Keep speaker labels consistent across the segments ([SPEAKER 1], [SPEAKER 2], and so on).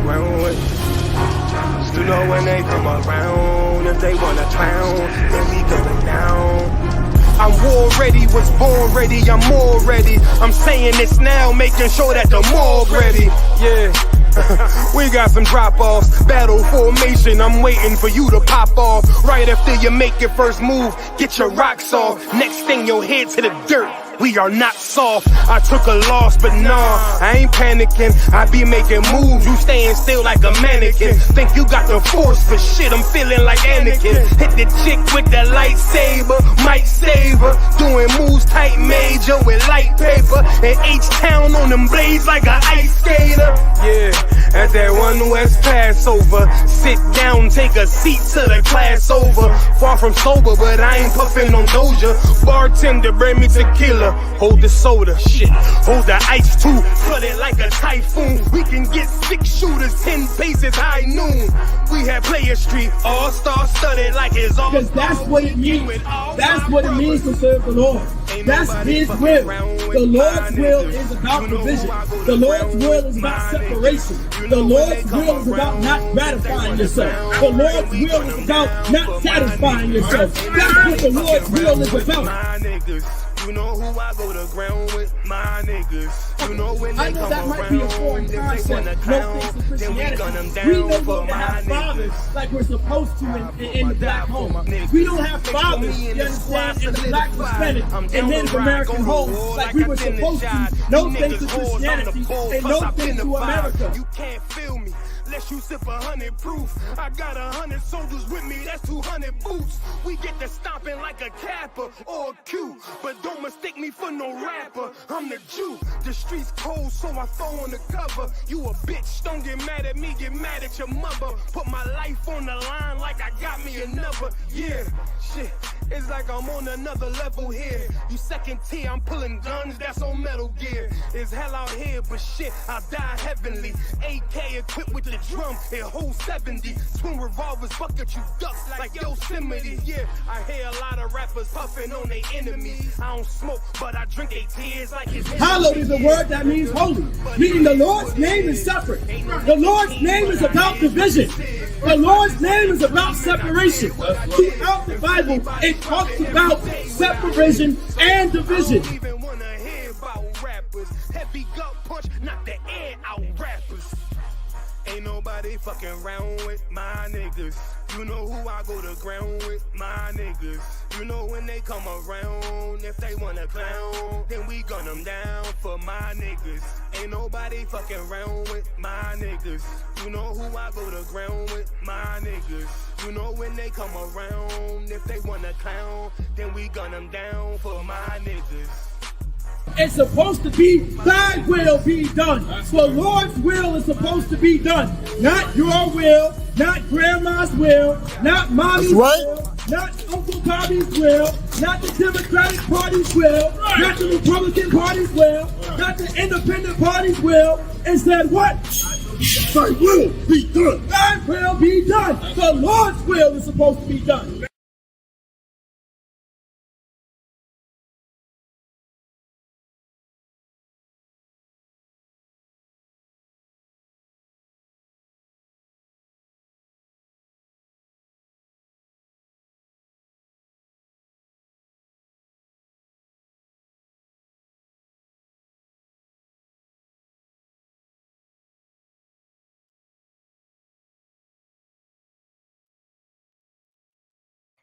[SPEAKER 1] ground with. You know when they come around, if they wanna clown, then we going down. I'm war ready, was born ready, I'm more ready. I'm saying this now, making sure that the morgue ready. Yeah. We got some drop-offs, battle formation, I'm waiting for you to pop off. Right after you make your first move, get your rocks off. Next thing you'll head to the dirt, we are not soft. I took a loss, but nah, I ain't panicking. I be making moves, you staying still like a mannequin. Think you got the force for shit, I'm feeling like Anakin. Hit the chick with the lightsaber, might save her. Doing moves tight major with light paper. And H-Town on them blades like an ice skater. Yeah. At that One West Passover, sit down, take a seat to the class over. Far from sober, but I ain't puffin' on Doja. Bartender, bring me tequila. Hold the soda, shit. Hold the ice too, flood it like a typhoon. We can get 6 shooters, 10 paces high noon. We have Player Street, all-star studded like it's all.
[SPEAKER 2] Because that's what it means. That's what it means to serve the Lord. That's His will. The Lord's will is about division. The Lord's will is about separation. The Lord's will is about not gratifying yourself. The Lord's will is about not satisfying yourself. That's what the Lord's will is about.
[SPEAKER 1] You know who I go to ground with, my niggas. You know when they come
[SPEAKER 2] that might be a foreign concept. No things to Christianity. We don't want to have fathers like we're supposed to in the black home. We don't have fathers, you understand, in the black, Hispanic, and Native American homes like we were supposed to. No thanks to Christianity and no thanks to America.
[SPEAKER 1] You can't feel me. Unless you sip 100 proof. I got 100 soldiers with me, that's 200 boots. We get to stomping like a Kappa or a Q. But don't mistake me for no rapper, I'm the Jew. The streets cold, so I throw on the cover. You a bitch, don't get mad at me, get mad at your mother. Put my life on the line like I got me another. Yeah, shit, it's like I'm on another level here. You second tier, I'm pulling guns, that's on Metal Gear. It's hell out here, but shit, I die heavenly. AK equipped with the drum, it holds 70. Twin revolvers, bucket you ducks like Yosemite. Yeah, I hear a lot of rappers puffing on their enemies. I don't smoke, but I drink their tears like it's
[SPEAKER 2] hallowed is a word that means holy, meaning the Lord's name is separate. The Lord's name is about division. The Lord's name is about separation. Throughout the Bible, it talks about separation and division.
[SPEAKER 1] Even wanna hear about rappers. Heavy gut punch, knock the air out rappers. Ain't nobody fucking around with my niggas. You know who I go to ground with, my niggas. You know when they come around, if they wanna clown, then we gun them down for my niggas. Ain't nobody fucking around with my niggas. You know who I go to ground with, my niggas. You know when they come around, if they wanna clown, then we gun them down for my niggas.
[SPEAKER 2] It's supposed to be thy will be done. The Lord's will is supposed to be done. Not your will, not grandma's will, not mommy's will, not Uncle Bobby's will, not the Democratic Party's will, not the Republican Party's will, not the Independent Party's will. Instead, what? Thy will be done. Thy will be done. The Lord's will is supposed to be done.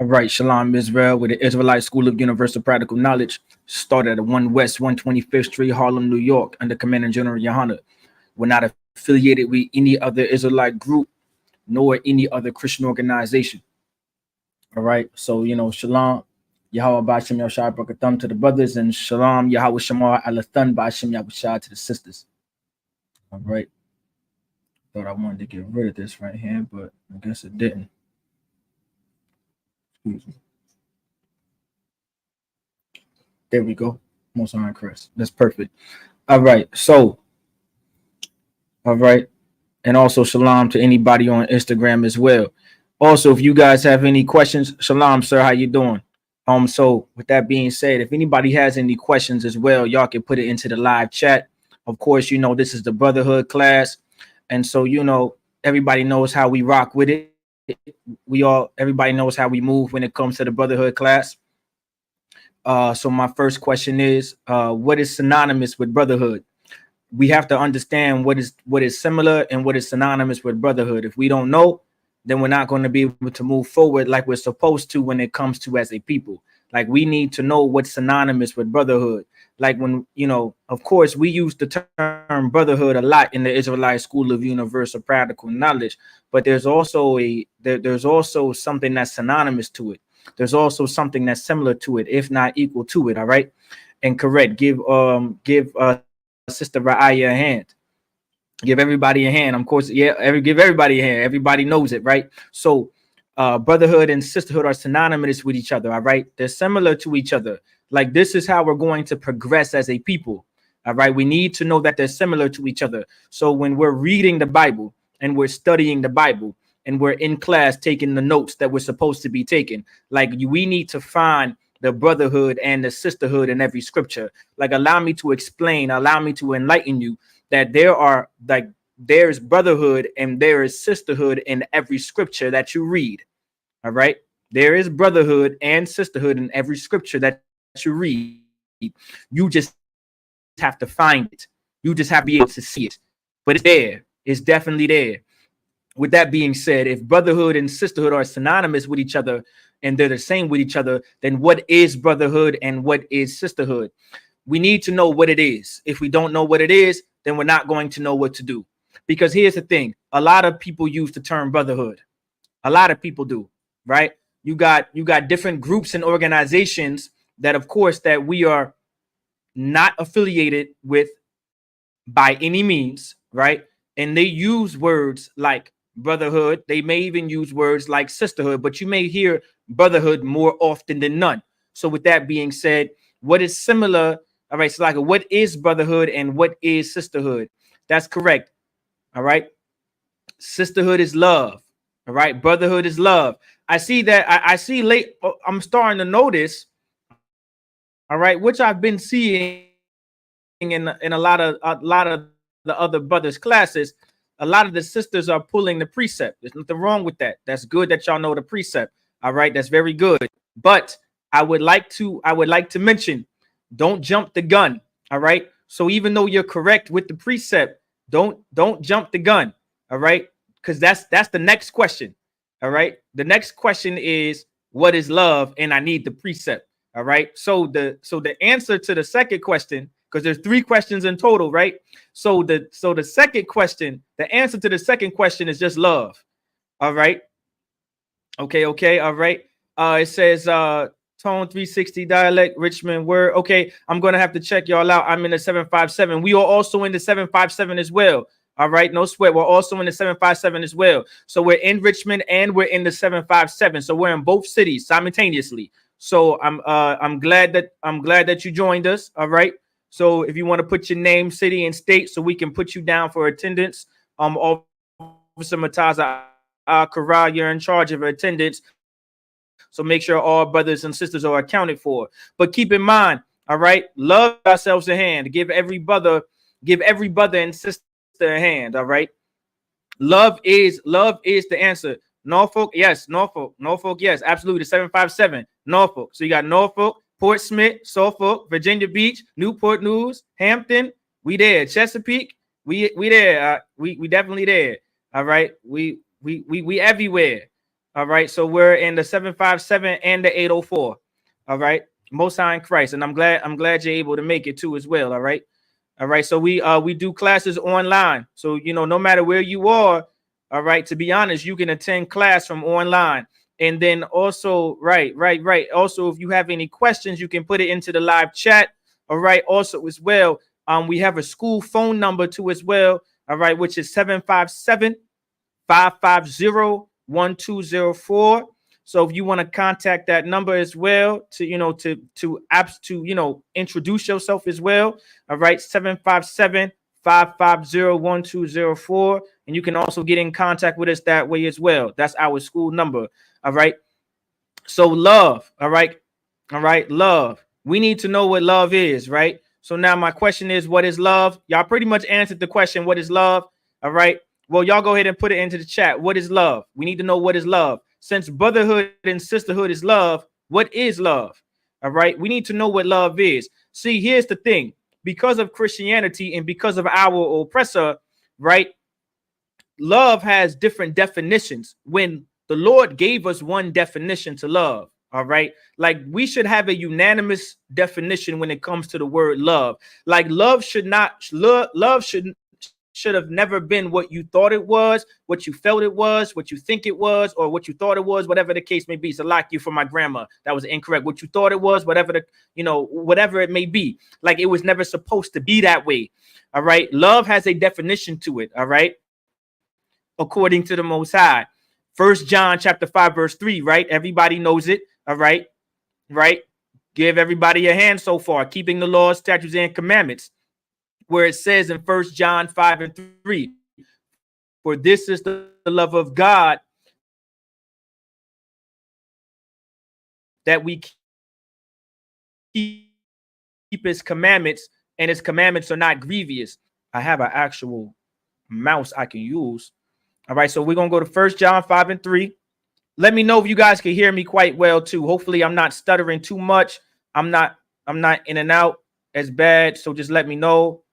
[SPEAKER 3] All right, Shalom Israel with the Israelite School of Universal Practical Knowledge, started at 1 West 125th Street, Harlem, New York, under Commander General Yohana. We're not affiliated with any other Israelite group, nor any other Christian organization. All right, so, you know, Shalom, Yahweh Ba'ashem Yahushua Barakatham to the brothers, and Shalom, Yahweh Shamar Alathan Ba'ashem Yahushua to the sisters. All right, thought I wanted to get rid of this right here, but I guess it didn't. There we go. Most on Chris. That's perfect. All right. So, all right. And also shalom to anybody on Instagram as well. Also, if you guys have any questions, shalom, sir. How you doing? So with that being said, if anybody has any questions as well, y'all can put it into the live chat. Of course, you know, this is the brotherhood class. And so, everybody knows how we rock with it. Everybody knows how we move when it comes to the brotherhood class. So my first question is, what is synonymous with brotherhood? We have to understand what is similar and what is synonymous with brotherhood. If we don't know, then we're not going to be able to move forward like we're supposed to when it comes to as a people. Like, we need to know what's synonymous with brotherhood. Like, when, of course, we use the term brotherhood a lot in the Israelite School of Universal Practical Knowledge, but there's also something that's synonymous to it. There's also something that's similar to it, if not equal to it. All right. And correct. Give Sister Ra'aya a hand. Give everybody a hand. Of course, give everybody a hand. Everybody knows it, right? So brotherhood and sisterhood are synonymous with each other. All right. They're similar to each other. Like, this is how we're going to progress as a people. All right. We need to know that they're similar to each other. So when we're reading the Bible and we're studying the Bible and we're in class taking the notes that we're supposed to be taking, like, we need to find the brotherhood and the sisterhood in every scripture. Like, allow me to enlighten you that there's brotherhood and there is sisterhood in every scripture that you read. All right. There is brotherhood and sisterhood in every scripture that you read. You just have to find it. You just have to be able to see it. But it's there. It's definitely there. With that being said, if brotherhood and sisterhood are synonymous with each other and they're the same with each other, then what is brotherhood and what is sisterhood? We need to know what it is. If we don't know what it is, then we're not going to know what to do. Because here's the thing. A lot of people use the term brotherhood. A lot of people do, right? You got different groups and organizations that, of course, that we are not affiliated with by any means, right? And they use words like brotherhood. They may even use words like sisterhood, but you may hear brotherhood more often than none. So with that being said, what is similar? All right, so like, what is brotherhood and what is sisterhood? That's correct. All right. Sisterhood is love. All right. Brotherhood is love. I see that. I see late. I'm starting to notice. All right, which I've been seeing in a lot of the other brothers' classes. A lot of the sisters are pulling the precept. There's nothing wrong with that. That's good that y'all know the precept. All right, that's very good. But I would like to mention, don't jump the gun. All right. So even though you're correct with the precept, don't jump the gun. All right, because that's the next question. All right. The next question is, what is love? And I need the precept. All right. So the answer to the second question, because there's 3 questions in total, right? So the second question, the answer to the second question is just love. All right. Okay. All right. It says Tone 360 dialect, Richmond word. Okay, I'm gonna have to check y'all out. I'm in the 757. We are also in the 757 as well. All right, no sweat. We're also in the 757 as well. So we're in Richmond and we're in the 757. So we're in both cities simultaneously. So I'm glad that you joined us. All right. So if you want to put your name, city, and state, so we can put you down for attendance. Officer Mataza Kara, you're in charge of attendance. So make sure all brothers and sisters are accounted for. But keep in mind, all right, love ourselves a hand. Give every brother and sister a hand. All right. Love is the answer. Norfolk, yes. Norfolk, yes. Absolutely. 757, Norfolk. So you got Norfolk, Portsmouth, Suffolk, Virginia Beach, Newport News, Hampton. We there. Chesapeake. We there. We definitely there. All right. We everywhere. All right. So we're in the 757 and the 804. All right. Most High in Christ. And I'm glad you're able to make it too as well. All right. All right. So we do classes online. So, no matter where you are, all right, to be honest, you can attend class from online. And then also, right. Also, if you have any questions, you can put it into the live chat. All right. Also, as well, we have a school phone number too as well. All right, which is 757-550-1204. So if you want to contact that number as well to introduce yourself as well. All right, 757-550-1204. And you can also get in contact with us that way as well. That's our school number. All right. So love. All right. Love. We need to know what love is, right? So now my question is, what is love? Y'all pretty much answered the question. What is love? All right. Well, y'all go ahead and put it into the chat. What is love? We need to know what is love. Since brotherhood and sisterhood is love, what is love? All right. We need to know what love is. See, here's the thing. Because of Christianity and because of our oppressor, right? Love has different definitions. When the Lord gave us one definition to love, all right, like we should have a unanimous definition when it comes to the word love. Like love should not love should have never been what you thought it was, what you felt it was, what you think it was, or what you thought it was, whatever the case may be. So like you for my grandma, that was incorrect. What you thought it was, whatever the, whatever it may be. Like it was never supposed to be that way. All right. Love has a definition to it. All right. According to the Most High. 1 John chapter 5, verse 3, right? Everybody knows it. All right. Right. Give everybody a hand so far. Keeping the laws, statutes, and commandments. Where it says in 1 John 5 and 3, for this is the love of God, that we keep his commandments, and his commandments are not grievous. I have an actual mouse I can use. All right, so we're going to go to 1 John 5 and 3. Let me know if you guys can hear me quite well, too. Hopefully, I'm not stuttering too much. I'm not in and out as bad, so just let me know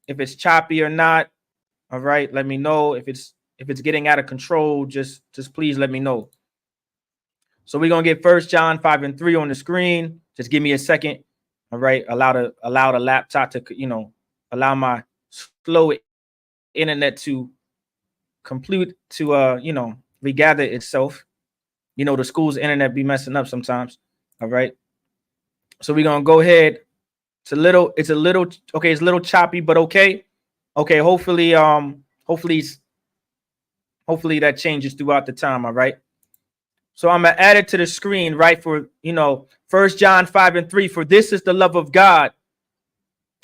[SPEAKER 3] if it's choppy or not. All right, let me know if it's getting out of control. Just please let me know. So we're gonna get 1 John 5 and 3 on the screen. Just give me a second. All right, allow the laptop to allow my slow internet to regather itself. The school's internet be messing up sometimes. All right, so we're gonna go ahead. It's a little choppy, but okay. Hopefully that changes throughout the time. All right. So I'm gonna add it to the screen, right? For 1 John 5 and 3. For this is the love of God,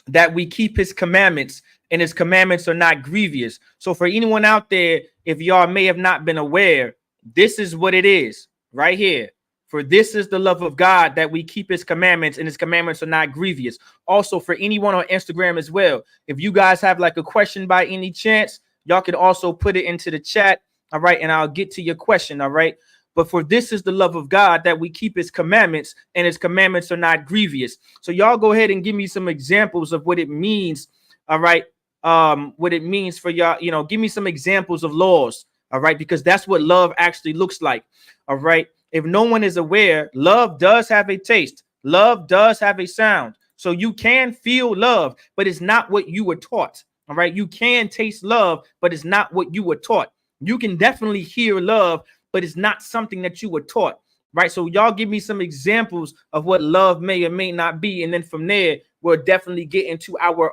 [SPEAKER 3] that we keep his commandments, and his commandments are not grievous. So for anyone out there, if y'all may have not been aware, this is what it is right here. For this is the love of God, that we keep his commandments, and his commandments are not grievous. Also, for anyone on Instagram as well, if you guys have like a question by any chance, y'all can also put it into the chat. All right. And I'll get to your question. All right. But for this is the love of God, that we keep his commandments, and his commandments are not grievous. So y'all go ahead and give me some examples of what it means. All right. What it means for y'all, give me some examples of laws. All right. Because that's what love actually looks like. All right. If no one is aware, love does have a taste. Love does have a sound. So you can feel love, but it's not what you were taught. All right. You can taste love, but it's not what you were taught. You can definitely hear love, but it's not something that you were taught. Right. So y'all give me some examples of what love may or may not be. And then from there, we'll definitely get into our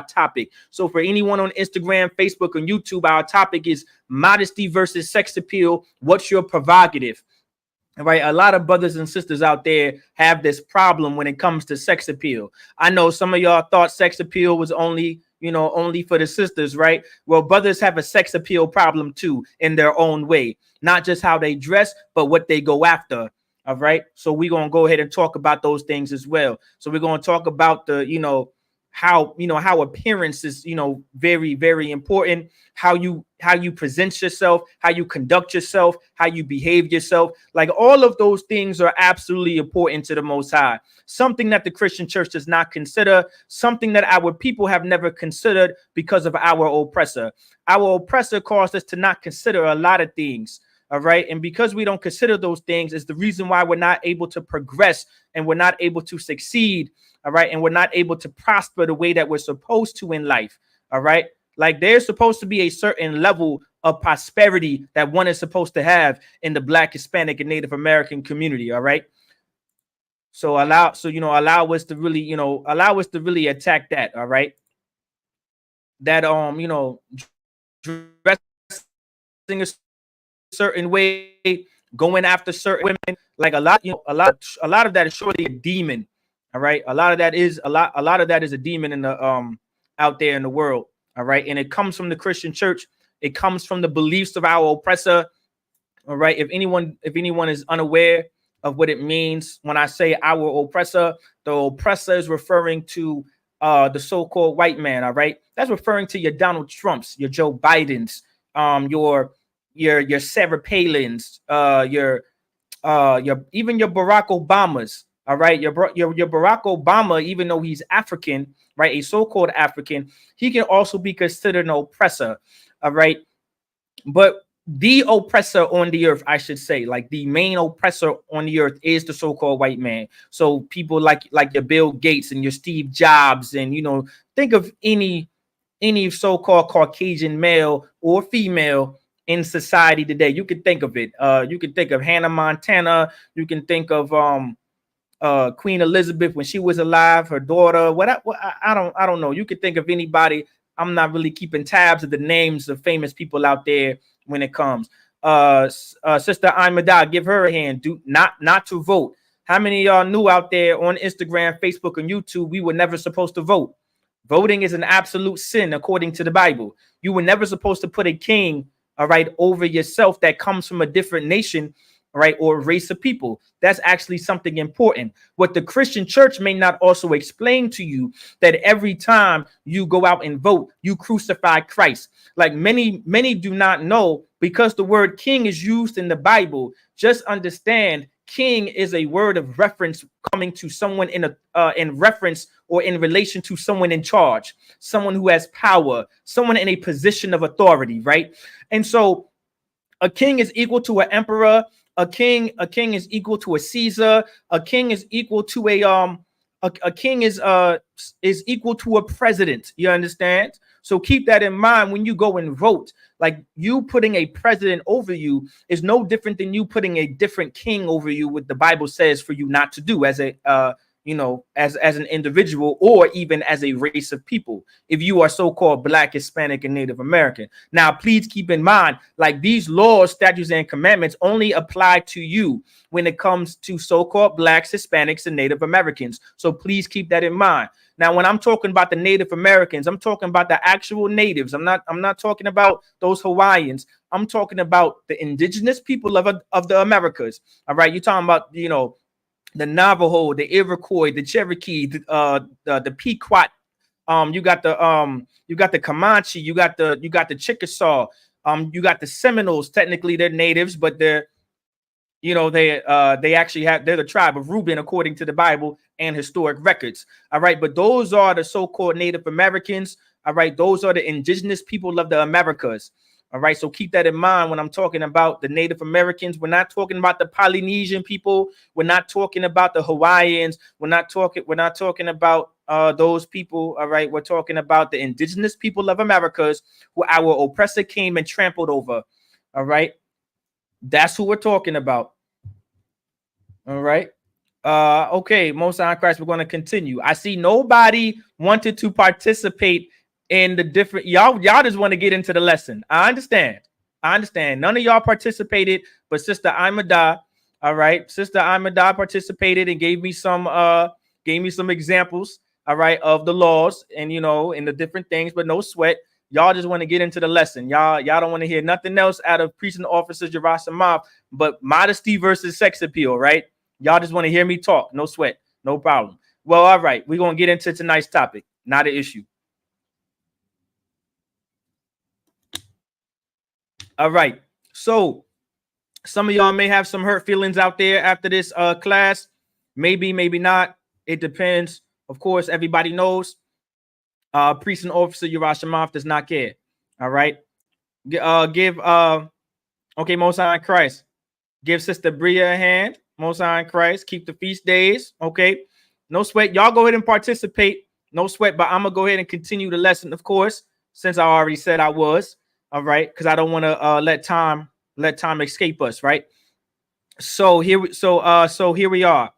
[SPEAKER 3] topic. So for anyone on Instagram, Facebook, and YouTube, our topic is modesty versus sex appeal. What's your provocative? All right. A lot of brothers and sisters out there have this problem when it comes to sex appeal. I know some of y'all thought sex appeal was only for the sisters, right? Well, brothers have a sex appeal problem too, in their own way, not just how they dress, but what they go after. All right. So we're going to go ahead and talk about those things as well. So we're going to talk about how appearance is, very, very important. How you present yourself, how you conduct yourself, how you behave yourself. Like all of those things are absolutely important to the Most High. Something that the Christian church does not consider, something that our people have never considered because of our oppressor. Our oppressor caused us to not consider a lot of things. All right. And because we don't consider those things is the reason why we're not able to progress, and we're not able to succeed. All right. And we're not able to prosper the way that we're supposed to in life. All right. Like there's supposed to be a certain level of prosperity that one is supposed to have in the Black, Hispanic, and Native American community. All right. So allow us to really attack that. All right. That dressing a certain way, going after certain women, like a lot of that is surely a demon. All right. A lot of that is a demon in the out there in the world. All right. And it comes from the Christian church. It comes from the beliefs of our oppressor. All right. If anyone is unaware of what it means when I say our oppressor, the oppressor is referring to the so-called white man. All right, that's referring to your Donald Trumps, your Joe Bidens, your Sarah Palins, your even your Barack Obamas. All right, your Barack Obama, even though he's African, right, a so-called African, he can also be considered an oppressor. All right, but the oppressor on the earth, I should say, like the main oppressor on the earth is the so-called white man. So people like your Bill Gates and your Steve Jobs, and think of any so-called Caucasian male or female in society today. You can think of it. You can think of Hannah Montana. You can think of Queen Elizabeth when she was alive, her daughter. I don't know. You could think of anybody. I'm not really keeping tabs of the names of famous people out there when it comes. Sister Imada, give her a hand. Do not to vote. How many of y'all knew out there on Instagram, Facebook, and YouTube we were never supposed to vote? Voting is an absolute sin according to the Bible. You were never supposed to put a king, all right, over yourself that comes from a different nation, right, or race of people. That's actually something important. What the Christian church may not also explain to you, that every time you go out and vote, you crucify Christ. Like many do not know, because the word king is used in the Bible. Just understand, king is a word of reference coming to someone in reference or in relation to someone in charge, someone who has power, someone in a position of authority, right? And so a king is equal to an emperor. A king is equal to a Caesar. A king is equal to a king is equal to a president. You understand? So keep that in mind when you go and vote. Like, you putting a president over you is no different than you putting a different king over you, what the Bible says for you not to do as a as an individual, or even as a race of people, if you are so-called Black, Hispanic, and Native American. Now, please keep in mind, like, these laws, statutes, and commandments only apply to you when it comes to so-called Blacks, Hispanics, and Native Americans. So please keep that in mind. Now, when I'm talking about the Native Americans, I'm talking about the actual natives. I'm not talking about those Hawaiians. I'm talking about the indigenous people of the Americas. All right, you're talking about, the Navajo, the Iroquois, the Cherokee, the Pequot. You got the Comanche, you got the Chickasaw, you got the Seminoles. Technically, they're natives, but they're they actually they're the tribe of Reuben according to the Bible and historic records. All right, but those are the so-called Native Americans. All right, those are the indigenous people of the Americas. All right, so keep that in mind when I'm talking about the Native Americans. We're not talking about the Polynesian people. We're not talking about the Hawaiians. We're not talking about those people. All right, we're talking about the indigenous people of Americas who our oppressor came and trampled over. All right, that's who we're talking about. All right. Okay, Most High Christ, we're going to continue. I see nobody wanted to participate in the different, y'all just want to get into the lesson. I understand. None of y'all participated, but Sister Imada, all right, Sister Imada participated and gave me some examples, all right, of the laws and and the different things, but no sweat. Y'all just want to get into the lesson. Y'all don't want to hear nothing else out of preaching officers Jerasimov, but modesty versus sex appeal, right? Y'all just want to hear me talk. No sweat, no problem. Well, all right, we're gonna get into tonight's topic. Not an issue. All right, so some of y'all may have some hurt feelings out there after this class. Maybe not. It depends. Of course, everybody knows priest and officer Yerushalayim does not care. All right. Okay, Most High in Christ. Give Sister Bria a hand. Most High in Christ. Keep the feast days. Okay. No sweat. Y'all go ahead and participate. No sweat, but I'm gonna go ahead and continue the lesson, of course, since I already said I was. All right, because I don't want to let time escape us, right? So here we are.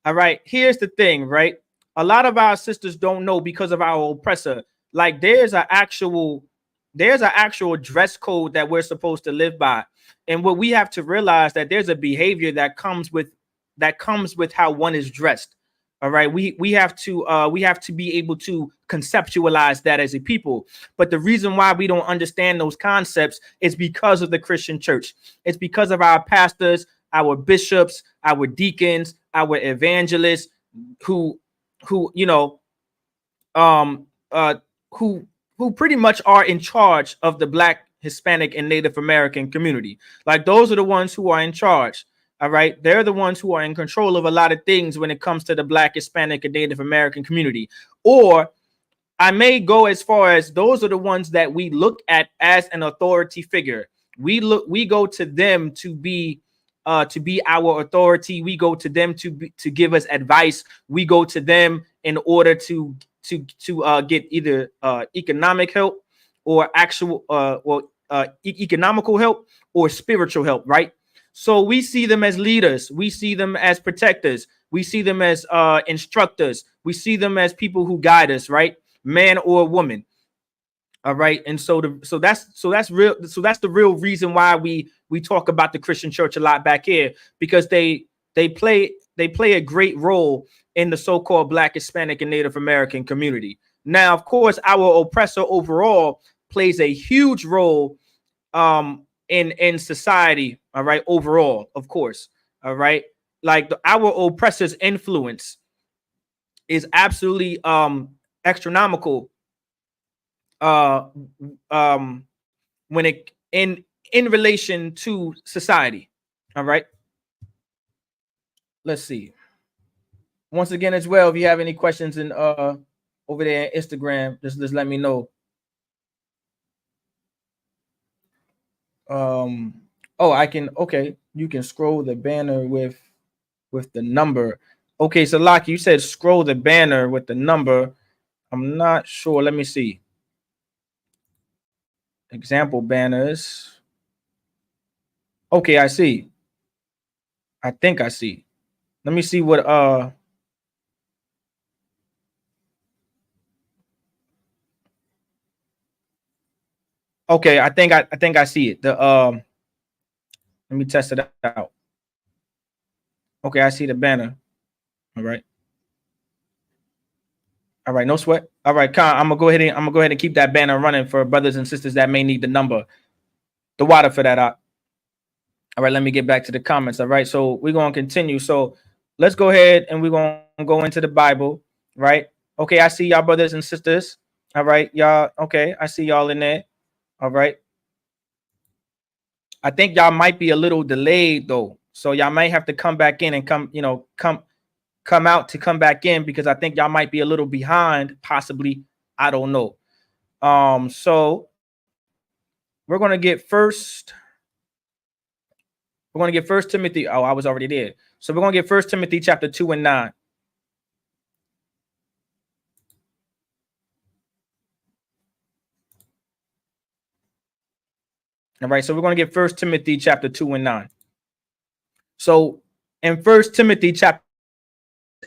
[SPEAKER 3] All right, here's the thing, right? A lot of our sisters don't know because of our oppressor. Like, there's an actual dress code that we're supposed to live by, and what we have to realize that there's a behavior that comes with how one is dressed. All right, we have to be able to conceptualize that as a people. But the reason why we don't understand those concepts is because of the Christian church. It's because of our pastors, our bishops, our deacons, our evangelists, who um who pretty much are in charge of the Black, Hispanic, and Native American community. Like, those are the ones who are in charge. All right, they're the ones who are in control of a lot of things when it comes to the Black, Hispanic, and Native American community. Or I may go as far as those are the ones that we look at as an authority figure. We go to them to be our authority. We go to them to give us advice. We go to them in order to get either economic help or actual economical help or spiritual help, right? So we see them as leaders. We see them as protectors. We see them as instructors. We see them as people who guide us, right? Man or woman. All right. And so that's the real reason why we talk about the Christian church a lot back here, because they play a great role in the so-called Black, Hispanic, and Native American community. Now, of course, our oppressor overall plays a huge role in society. All right, overall, of course. All right, like our oppressor's influence is absolutely astronomical when it in relation to society. All right, let's see. Once again, as well, if you have any questions in over there on Instagram, just let me know. Oh, I can. Okay, you can scroll the banner with the number. Okay, so Locke, you said scroll the banner with the number. I'm not sure. Let me see. Example banners. Okay, I see. I think I see. Let me see what okay, I think I see it. The let me test it out. Okay, I see the banner. All right. All right, no sweat. All right, Khan, I'm gonna go ahead and keep that banner running for brothers and sisters that may need the number, the water for that out. All right, let me get back to the comments. All right, so we're gonna continue. So let's go ahead and we're gonna go into the Bible, right? Okay, I see y'all brothers and sisters. All right, y'all. Okay, I see y'all in there. All right. I think y'all might be a little delayed though, so y'all might have to come back in and come out to come back in, because I think y'all might be a little behind, possibly. I don't know. So we're gonna get first. We're gonna get First Timothy. Oh, I was already there. So we're gonna get First Timothy chapter 2 and 9. All right. So we're gonna get First Timothy chapter 2 and 9. So in First Timothy chapter,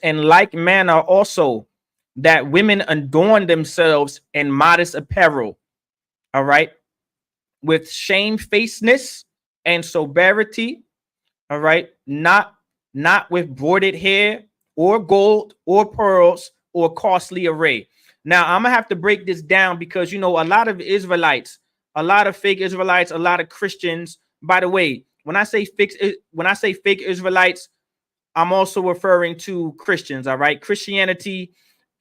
[SPEAKER 3] in like manner also, that women adorn themselves in modest apparel, all right, with shamefacedness and sobriety, all right, not with broided hair or gold or pearls or costly array. Now I'm gonna have to break this down, because a lot of Israelites, a lot of fake Israelites, a lot of Christians. By the way, when I say fake Israelites, I'm also referring to Christians. All right, Christianity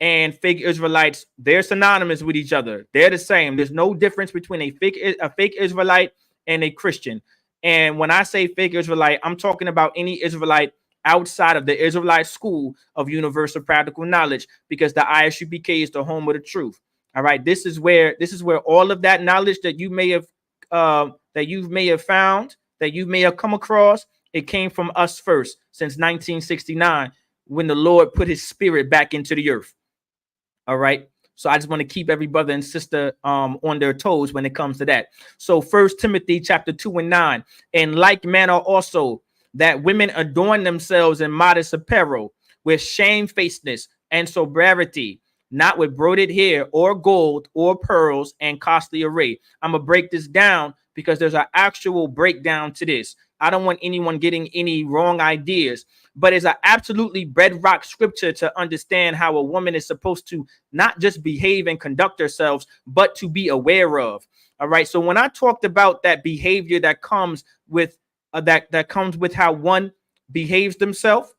[SPEAKER 3] and fake Israelites, they're synonymous with each other. They're the same. There's no difference between a fake Israelite and a Christian. And when I say fake Israelite, I'm talking about any Israelite outside of the Israelite school of universal practical knowledge, because the ISUPK is the home of the truth. All right, this is where all of that knowledge that you may have found, that you may have come across, it came from us first since 1969, when the Lord put his spirit back into the earth. All right. So I just want to keep every brother and sister on their toes when it comes to that. So First Timothy chapter 2 and 9, in like manner also, that women adorn themselves in modest apparel with shamefacedness and sobriety, not with broided hair or gold or pearls and costly array. I'm gonna break this down, because there's an actual breakdown to this. I don't want anyone getting any wrong ideas, but it's an absolutely bedrock scripture to understand how a woman is supposed to not just behave and conduct herself, but to be aware of. All right. So when I talked about that behavior that comes with that comes with how one behaves themselves,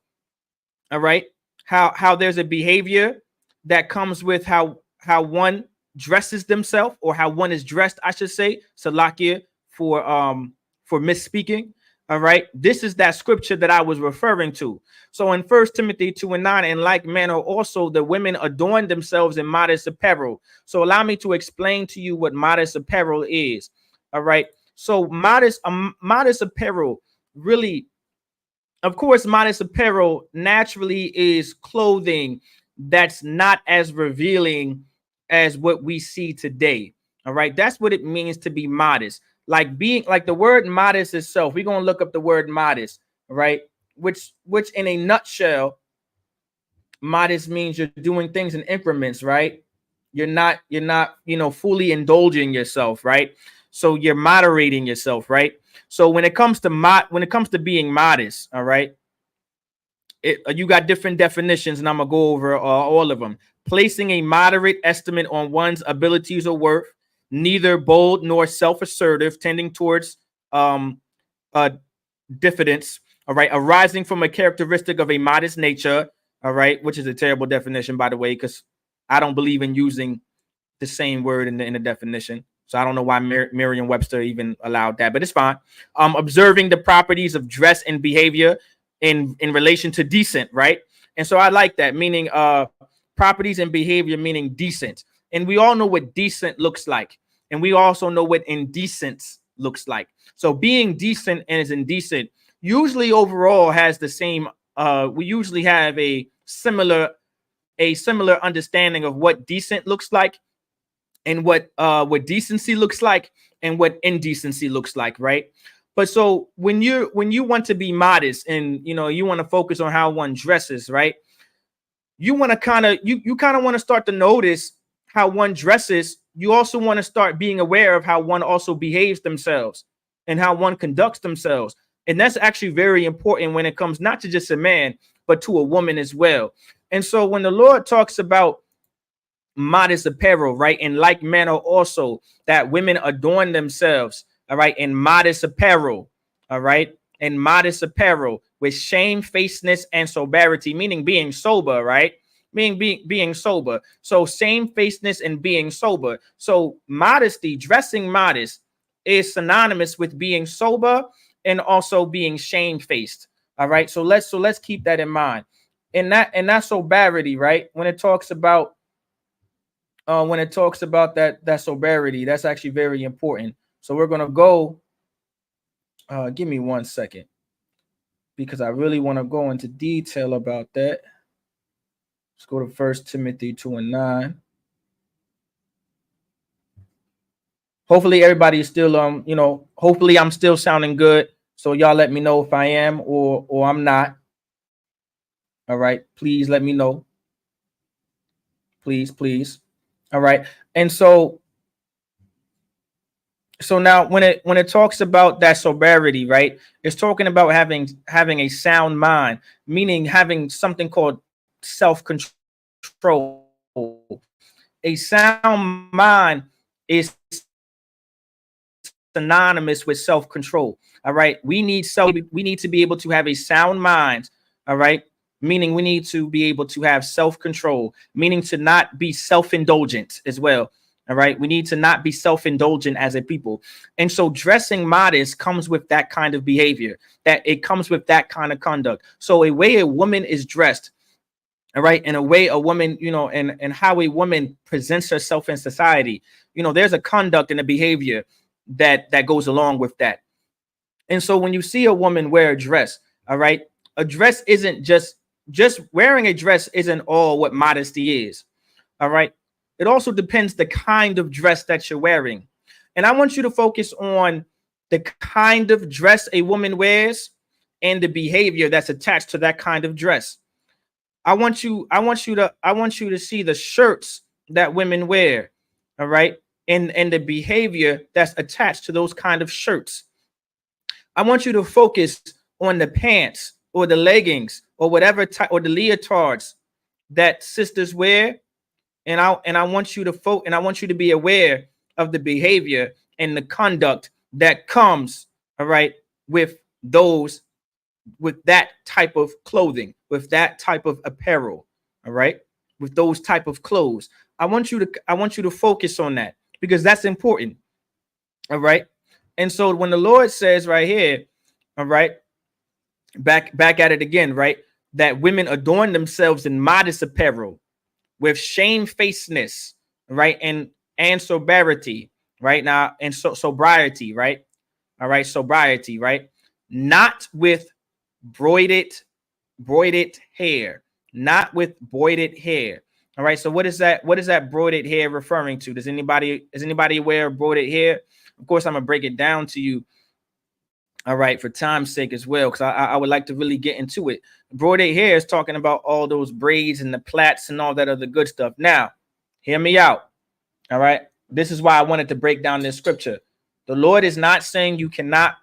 [SPEAKER 3] all right, how there's a behavior that comes with how one dresses themselves, or how one is dressed, I should say. Salakia for misspeaking. All right, this is that scripture that I was referring to. So in 1 Timothy 2:9, in like manner also the women adorn themselves in modest apparel. So allow me to explain to you what modest apparel is. All right, so modest apparel really, of course, modest apparel naturally is clothing that's not as revealing as what we see today. All right, that's what it means to be modest. Like being like the word modest itself. We're gonna look up the word modest, right? Which in a nutshell, modest means you're doing things in increments, right? You're not fully indulging yourself, right? So you're moderating yourself, right? So when it comes to being modest, all right, you got different definitions, and I'm gonna go over all of them. Placing a moderate estimate on one's abilities or worth, neither bold nor self-assertive, tending towards um uh diffidence. All right, arising from a characteristic of a modest nature. All right, which is a terrible definition, by the way, because I don't believe in using the same word in the definition. So I don't know why Merriam-Webster even allowed that, but it's fine. Observing the properties of dress and behavior in relation to decent, right? And so I like that, meaning properties and behavior, meaning decent. And we all know what decent looks like, and we also know what indecent looks like. So being decent and is indecent usually overall has the same. We usually have a similar understanding of what decent looks like, and what decency looks like, and what indecency looks like, right? But so when you want to be modest, and you want to focus on how one dresses, right? You want to kind of want to start to notice how one dresses. You also want to start being aware of how one also behaves themselves, and how one conducts themselves. And that's actually very important when it comes not to just a man, but to a woman as well. And so when the Lord talks about modest apparel, right, in like manner also that women adorn themselves, all right, in modest apparel, all right, in modest apparel with shamefacedness and sobriety, meaning being sober, right? Being sober. So shamefacedness and being sober. So modesty, dressing modest, is synonymous with being sober and also being shamefaced. All right. So let's keep that in mind. And that sobriety, right? When it talks about that sobriety, that's actually very important. So we're gonna go. Give me 1 second, because I really want to go into detail about that. Let's go to 1 Timothy 2:9. Hopefully everybody is still hopefully I'm still sounding good. So y'all let me know if I am or I'm not. All right, please let me know. Please. All right. And so now when it talks about that sobriety, right, it's talking about having a sound mind, meaning having something called self-control. A sound mind is synonymous with self-control. All right, we need to be able to have a sound mind. All right, meaning we need to be able to have self-control, meaning to not be self-indulgent as well. All right, we need to not be self-indulgent as a people. And so dressing modest comes with that kind of behavior, that it comes with that kind of conduct. So a way a woman is dressed, all right, and a way a woman, and how a woman presents herself in society, there's a conduct and a behavior that goes along with that. And so when you see a woman wear a dress, all right, a dress isn't just wearing a dress isn't all what modesty is. All right. It also depends the kind of dress that you're wearing. And I want you to focus on the kind of dress a woman wears and the behavior that's attached to that kind of dress. I want you to see the shirts that women wear. All right. And the behavior that's attached to those kind of shirts. I want you to focus on the pants or the leggings or whatever type, or the leotards that sisters wear. And I want you to be aware of the behavior and the conduct that comes, all right, with that type of clothing, with that type of apparel. All right. with those type of clothes. I want you to focus on that, because that's important. All right. And so when the Lord says right here, all right, back at it again, right, that women adorn themselves in modest apparel with shamefacedness, right, and sobriety, right, now, and sobriety, right, all right, sobriety, right, not with broided hair, not with broided hair. All right, so what is that broided hair referring to? Is anybody aware of broided hair? Of course, I'm gonna break it down to you, all right, for time's sake as well, because I would like to really get into it. Broided hair is talking about all those braids and the plaits and all that other good stuff. Now, hear me out. All right, this is why I wanted to break down this scripture. The Lord is not saying you cannot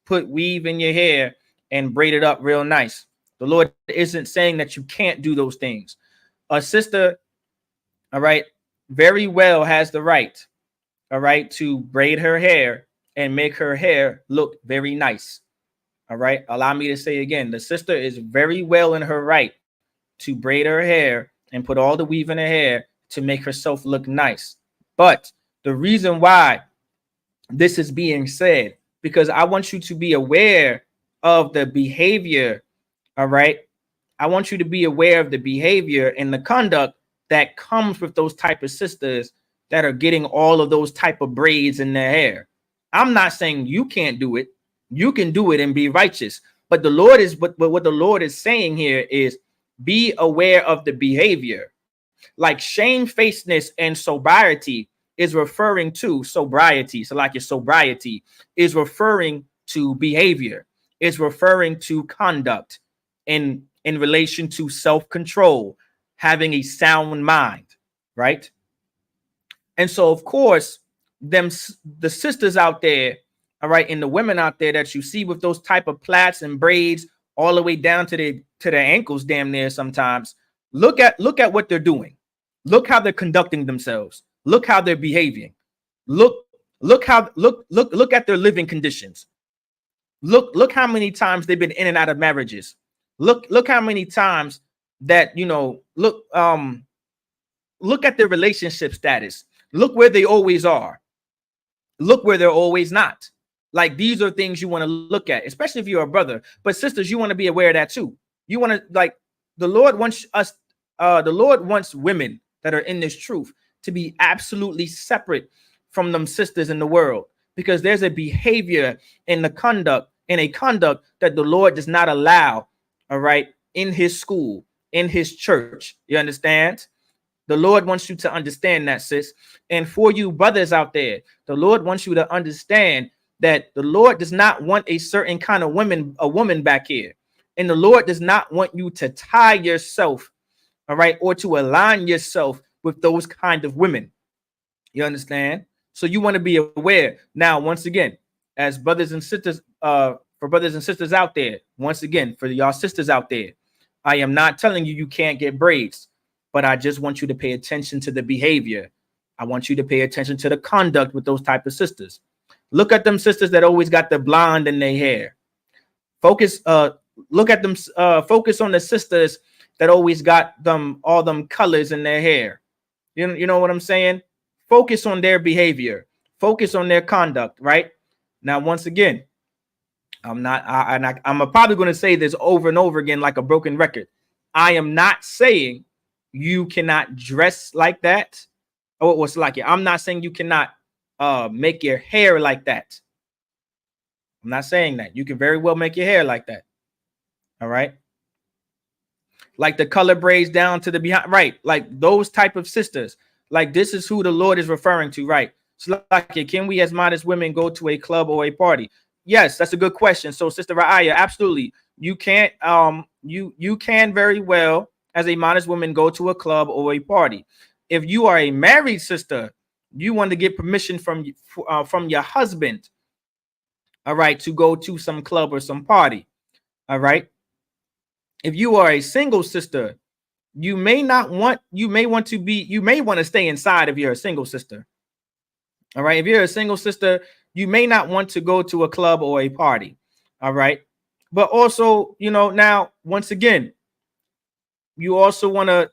[SPEAKER 3] put weave in your hair and braid it up real nice. The Lord isn't saying that you can't do those things. A sister, all right, very well has the right, all right, to braid her hair and make her hair look very nice. All right, allow me to say again, the sister is very well in her right to braid her hair and put all the weave in her hair to make herself look nice. But the reason why this is being said, because I want you to be aware of the behavior. All right, I want you to be aware of the behavior and the conduct that comes with those type of sisters that are getting all of those type of braids in their hair. I'm not saying you can't do it. You can do it and be righteous. But the Lord is, but what the Lord is saying here is be aware of the behavior. Like shamefacedness and sobriety is referring to sobriety. So like your sobriety is referring to behavior, is referring to conduct in relation to self-control, having a sound mind, right? And so, of course, the sisters out there, all right, and the women out there that you see with those type of plaits and braids all the way down to their ankles, damn near sometimes. Look at what they're doing. Look how they're conducting themselves. Look how they're behaving. Look at their living conditions. Look how many times they've been in and out of marriages. Look how many times that, you know, look at their relationship status. Look where they always are. Look where they're always not. Like, these are things you want to look at, especially if you're a brother. But sisters, you want to be aware of that too. You want to, like, the Lord wants us, the Lord wants women that are in this truth to be absolutely separate from them sisters in the world, because there's a behavior in the conduct, that the Lord does not allow, all right, in his school, in his church. You understand? The Lord wants you to understand that, sis. And for you brothers out there, the Lord wants you to understand that the Lord does not want a certain kind of woman back here. And the Lord does not want you to tie yourself, all right, or to align yourself with those kind of women. You understand? So you want to be aware. Now, once again, as brothers and sisters, for brothers and sisters out there, once again, for y'all sisters out there, I am not telling you can't get braids, but I just want you to pay attention to the behavior. I want you to pay attention to the conduct with those type of sisters. Look at them sisters that always got the blonde in their hair. Look at them, focus on the sisters that always got all them colors in their hair. You know what I'm saying? Focus on their behavior. Focus on their conduct, right? Now, once again, I'm probably going to say this over and over again like a broken record. I am not saying you cannot dress like that. Oh, what's like it? I'm not saying you cannot make your hair like that. I'm not saying that. You can very well make your hair like that. All right. Like the color braids down to the behind, right? Like those type of sisters. Like, this is who the Lord is referring to, right? So like, can we as modest women go to a club or a party? Yes, that's a good question. So, Sister Ra'aya, absolutely. You can't, you can very well, as a modest woman, go to a club or a party. If you are a married sister, you want to get permission from your husband, all right, to go to some club or some party, all right? If you are a single sister, you may want to stay inside if you're a single sister. All right. If you're a single sister, you may not want to go to a club or a party. All right. But also, you know, now, once again, you also want to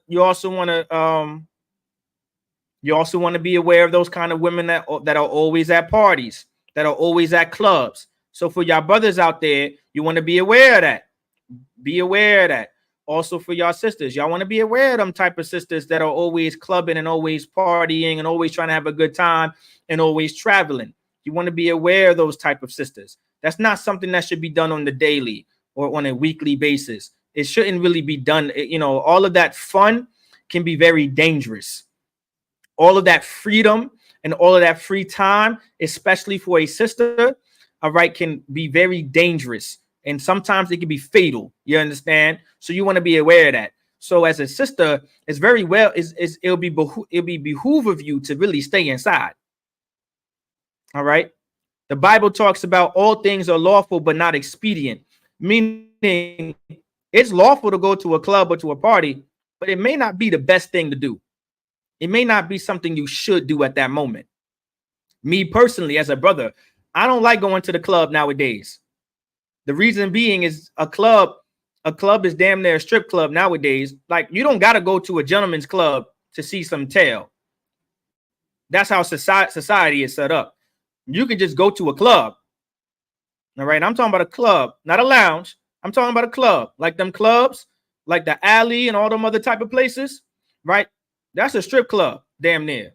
[SPEAKER 3] be aware of those kind of women that are always at parties, that are always at clubs. So for y'all brothers out there, you want to be aware of that. Be aware of that. Also for y'all sisters, y'all want to be aware of them type of sisters that are always clubbing and always partying and always trying to have a good time and always traveling. You want to be aware of those type of sisters. That's not something that should be done on the daily or on a weekly basis. It shouldn't really be done. All of that fun can be very dangerous. All of that freedom and all of that free time, especially for a sister, all right, can be very dangerous. And sometimes it can be fatal. You understand? So you want to be aware of that. So as a sister, it's very well, it'll be behoove of you to really stay inside. All right. The Bible talks about all things are lawful, but not expedient, meaning it's lawful to go to a club or to a party, but it may not be the best thing to do. It may not be something you should do at that moment. Me personally, as a brother, I don't like going to the club nowadays. The reason being is a club is damn near a strip club nowadays. Like, you don't got to go to a gentleman's club to see some tail. That's how society is set up. You can just go to a club. All right. I'm talking about a club, not a lounge. I'm talking about a club, like them clubs, like the Alley and all them other type of places. Right. That's a strip club, damn near.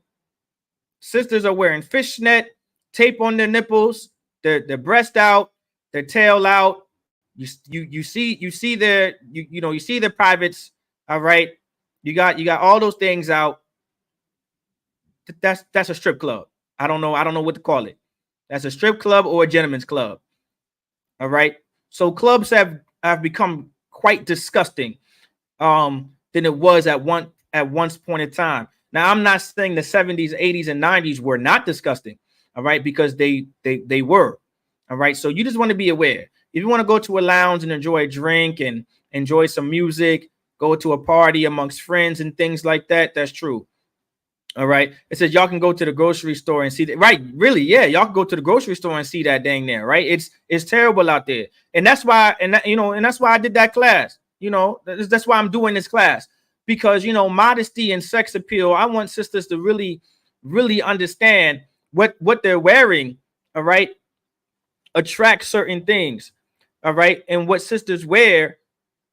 [SPEAKER 3] Sisters are wearing fishnet, tape on their nipples, their breast out, their tail out. You see their you see their privates. All right. You got all those things out. That's a strip club. I don't know what to call it. That's a strip club or a gentleman's club. All right. So clubs have become quite disgusting than it was at one point in time. Now, I'm not saying the 70s, 80s, and 90s were not disgusting, all right, because they were, all right. So you just want to be aware. If you want to go to a lounge and enjoy a drink and enjoy some music, go to a party amongst friends and things like that, that's true. All right. It says y'all can go to the grocery store and see that. Right. Really. Yeah. Y'all can go to the grocery store and see that dang there. Right. It's terrible out there. And that's why, and that's why I did that class. That's why I'm doing this class, because, modesty and sex appeal. I want sisters to really, really understand what they're wearing. All right. Attract certain things. All right. And what sisters wear.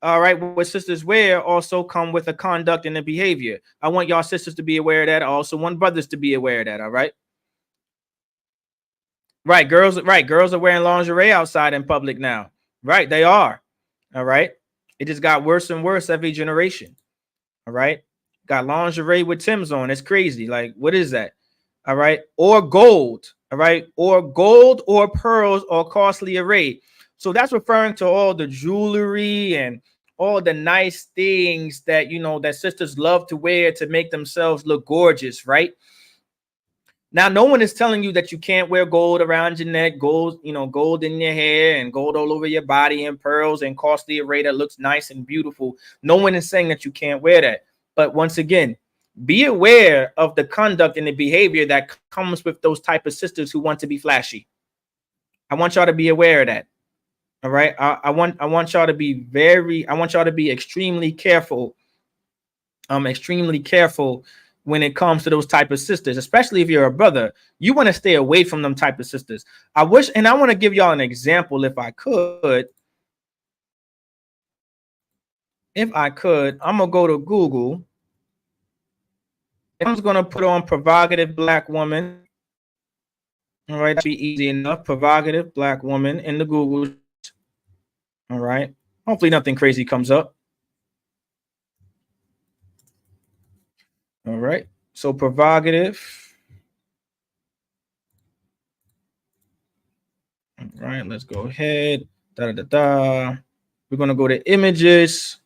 [SPEAKER 3] All right, what sisters wear also come with a conduct and a behavior. I want y'all sisters to be aware of that. I also want brothers to be aware of that. All right. Right, girls are wearing lingerie outside in public now. Right, they are. All right. It just got worse and worse every generation. All right. Got lingerie with Tim's on. It's crazy. Like, what is that? All right. Or gold. All right. Or gold or pearls or costly array. So that's referring to all the jewelry and all the nice things that, that sisters love to wear to make themselves look gorgeous, right? Now, no one is telling you that you can't wear gold around your neck, gold, gold in your hair and gold all over your body and pearls and costly array that looks nice and beautiful. No one is saying that you can't wear that. But once again, be aware of the conduct and the behavior that comes with those type of sisters who want to be flashy. I want y'all to be aware of that. All right. I want y'all to be extremely careful. Extremely careful when it comes to those type of sisters, especially if you're a brother. You want to stay away from them type of sisters. I want to give y'all an example if I could. I'm gonna go to Google. I'm just gonna put on provocative black woman. All right, that'd be easy enough. Provocative black woman in the Google. All right. Hopefully nothing crazy comes up. All right. So provocative. All right. Let's go ahead. We're going to go to images.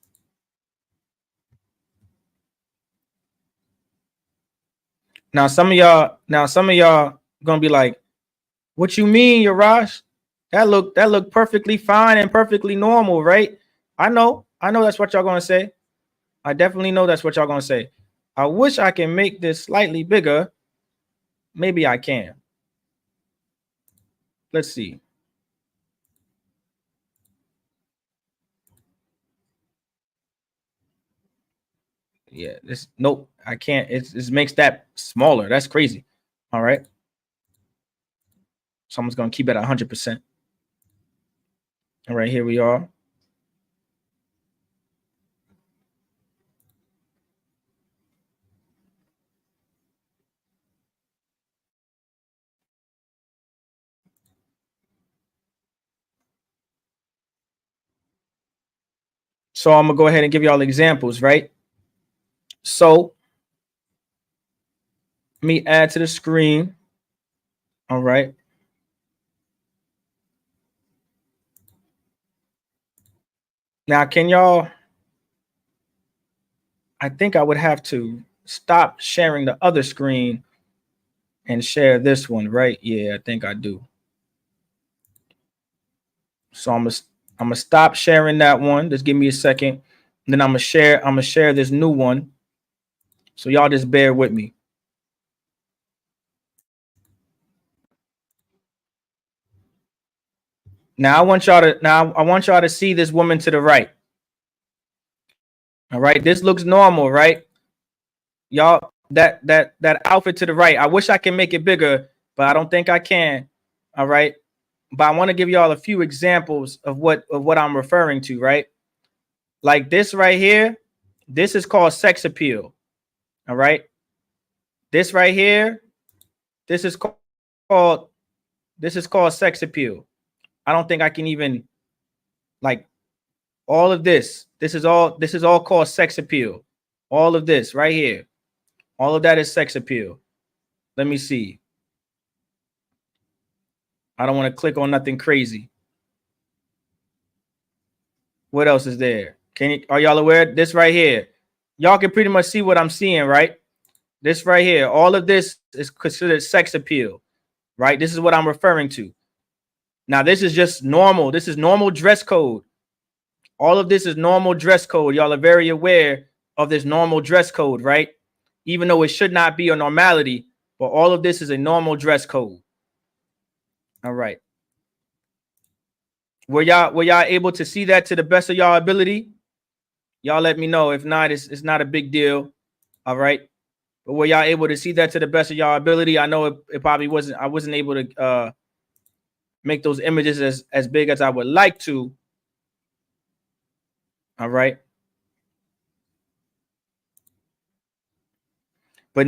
[SPEAKER 3] Now, some of y'all going to be like, what you mean, Yarash? That look perfectly fine and perfectly normal, right? I know that's what y'all going to say. I definitely know that's what y'all going to say. I wish I can make this slightly bigger. Maybe I can. Let's see. Yeah, this nope, I can't. It makes that smaller. That's crazy. All right. So I'm just gonna keep it at 100%. All right, here we are. So I'm gonna go ahead and give y'all examples, right? So let me add to the screen. All right. Now, can y'all? I think I would have to stop sharing the other screen and share this one, right? Yeah, I think I do. So I'm gonna stop sharing that one. Just give me a second. And then I'm gonna share this new one. So y'all just bear with me. Now I want y'all to see this woman to the right. All right, this looks normal, right? Y'all, that outfit to the right. I wish I can make it bigger, but I don't think I can. All right. But I want to give y'all a few examples of what I'm referring to, right? Like this right here, this is called sex appeal. All right. This right here, this is called sex appeal. I don't think I can even like all of this. This is all called sex appeal. All of this right here. All of that is sex appeal. Let me see. I don't want to click on nothing crazy. What else is there? Are y'all aware? This right here. Y'all can pretty much see what I'm seeing, right? This right here. All of this is considered sex appeal, right? This is what I'm referring to. Now, this is just normal. This is normal dress code. All of this is normal dress code. Y'all are very aware of this normal dress code, right? Even though it should not be a normality, but all of this is a normal dress code. All right. Were y'all able to see that to the best of y'all ability? Y'all let me know. If not, it's not a big deal. All right. But were y'all able to see that to the best of y'all ability? I know it probably wasn't. I wasn't able to make those images as big as I would like to. All right. But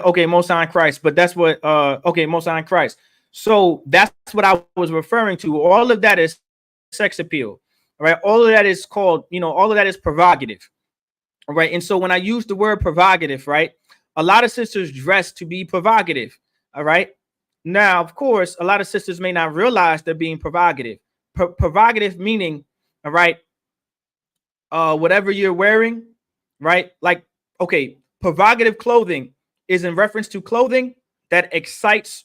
[SPEAKER 3] okay, Most High in Christ. But that's what okay, Most High in Christ. So that's what I was referring to. All of that is sex appeal. All right. All of that is called, all of that is provocative. All right. And so when I use the word provocative, right, a lot of sisters dress to be provocative. All right. Now, of course, a lot of sisters may not realize they're being provocative. Provocative meaning, all right, whatever you're wearing, right? Like, okay, provocative clothing is in reference to clothing that excites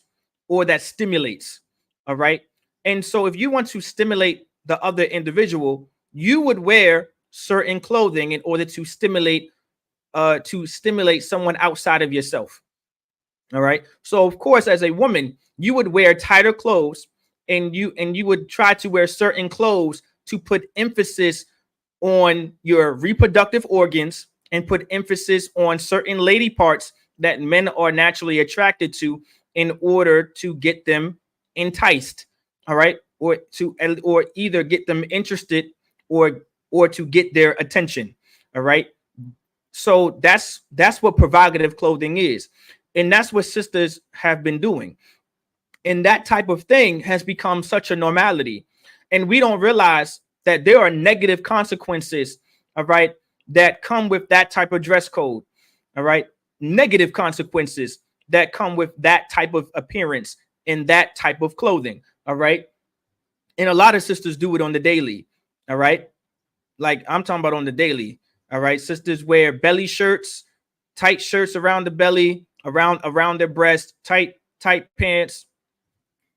[SPEAKER 3] or that stimulates. All right. And so if you want to stimulate the other individual, you would wear certain clothing in order to stimulate someone outside of yourself. All right. So of course, as a woman, you would wear tighter clothes and you would try to wear certain clothes to put emphasis on your reproductive organs and put emphasis on certain lady parts that men are naturally attracted to in order to get them enticed. All right. Or either get them interested or to get their attention. All right. So that's what provocative clothing is. And that's what sisters have been doing. And that type of thing has become such a normality. And we don't realize that there are negative consequences, all right, that come with that type of dress code. All right. Negative consequences that come with that type of appearance and that type of clothing. All right. And a lot of sisters do it on the daily. All right. Like I'm talking about on the daily. All right. Sisters wear belly shirts, tight shirts around the belly, around their breast, tight pants,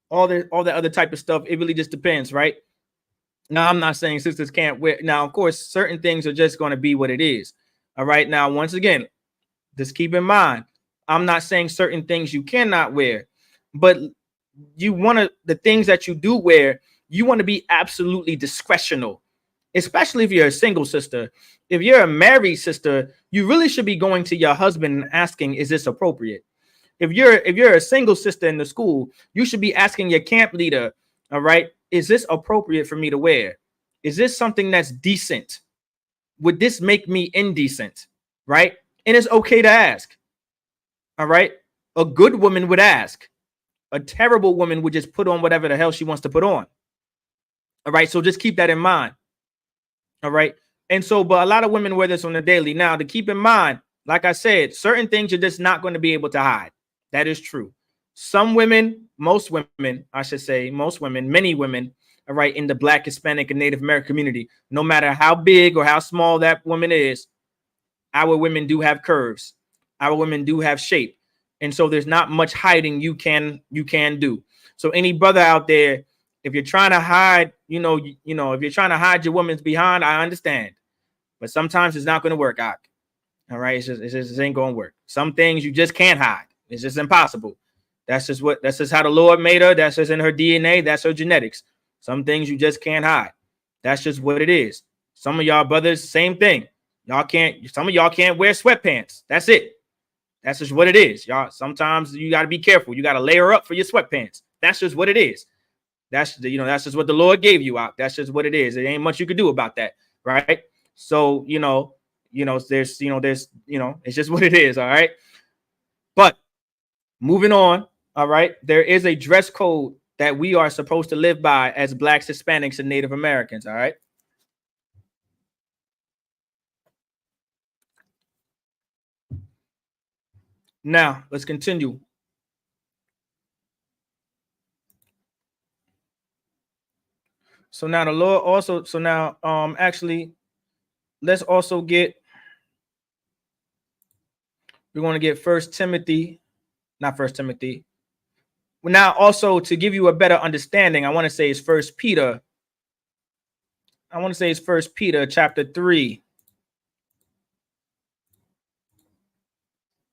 [SPEAKER 3] all the other type of stuff. It really just depends, right? Now, I'm not saying sisters can't wear. Now, of course, certain things are just going to be what it is. All right. Now, once again, just keep in mind, I'm not saying certain things you cannot wear, but the things that you do wear, you want to be absolutely discretional especially if you're a single sister. If you're a married sister, you really should be going to your husband and asking, is this appropriate? If you're a single sister in the school, you should be asking your camp leader, all right, is this appropriate for me to wear? Is this something that's decent? Would this make me indecent? Right? And it's okay to ask. All right. A good woman would ask. A terrible woman would just put on whatever the hell she wants to put on. All right. So just keep that in mind. All right. And so, but a lot of women wear this on the daily. Now, to keep in mind, like I said, certain things you're just not going to be able to hide. That is true. Some women, most women, I should say, most women, many women, all right, in the Black, Hispanic, and Native American community, no matter how big or how small that woman is, our women do have curves. Our women do have shape. And so there's not much hiding you can do. So any brother out there, if you're trying to hide, if you're trying to hide your woman's behind, I understand. But sometimes it's not going to work out. All right. It ain't going to work. Some things you just can't hide. It's just impossible. That's just how the Lord made her. That's just in her DNA. That's her genetics. Some things you just can't hide. That's just what it is. Some of y'all brothers, same thing. Some of y'all can't wear sweatpants. That's it. That's just what it is. Y'all, sometimes you got to be careful. You got to layer up for your sweatpants. That's just what it is. That's just what the Lord gave you out. That's just what it is. There ain't much you could do about that. Right. So, there's it's just what it is. All right. But moving on. All right. There is a dress code that we are supposed to live by as Blacks, Hispanics, and Native Americans. All right. Now let's continue. So now the Lord also, actually, let's also get, we're going to get First Timothy. Now also to give you a better understanding, I want to say it's First Peter. Chapter 3.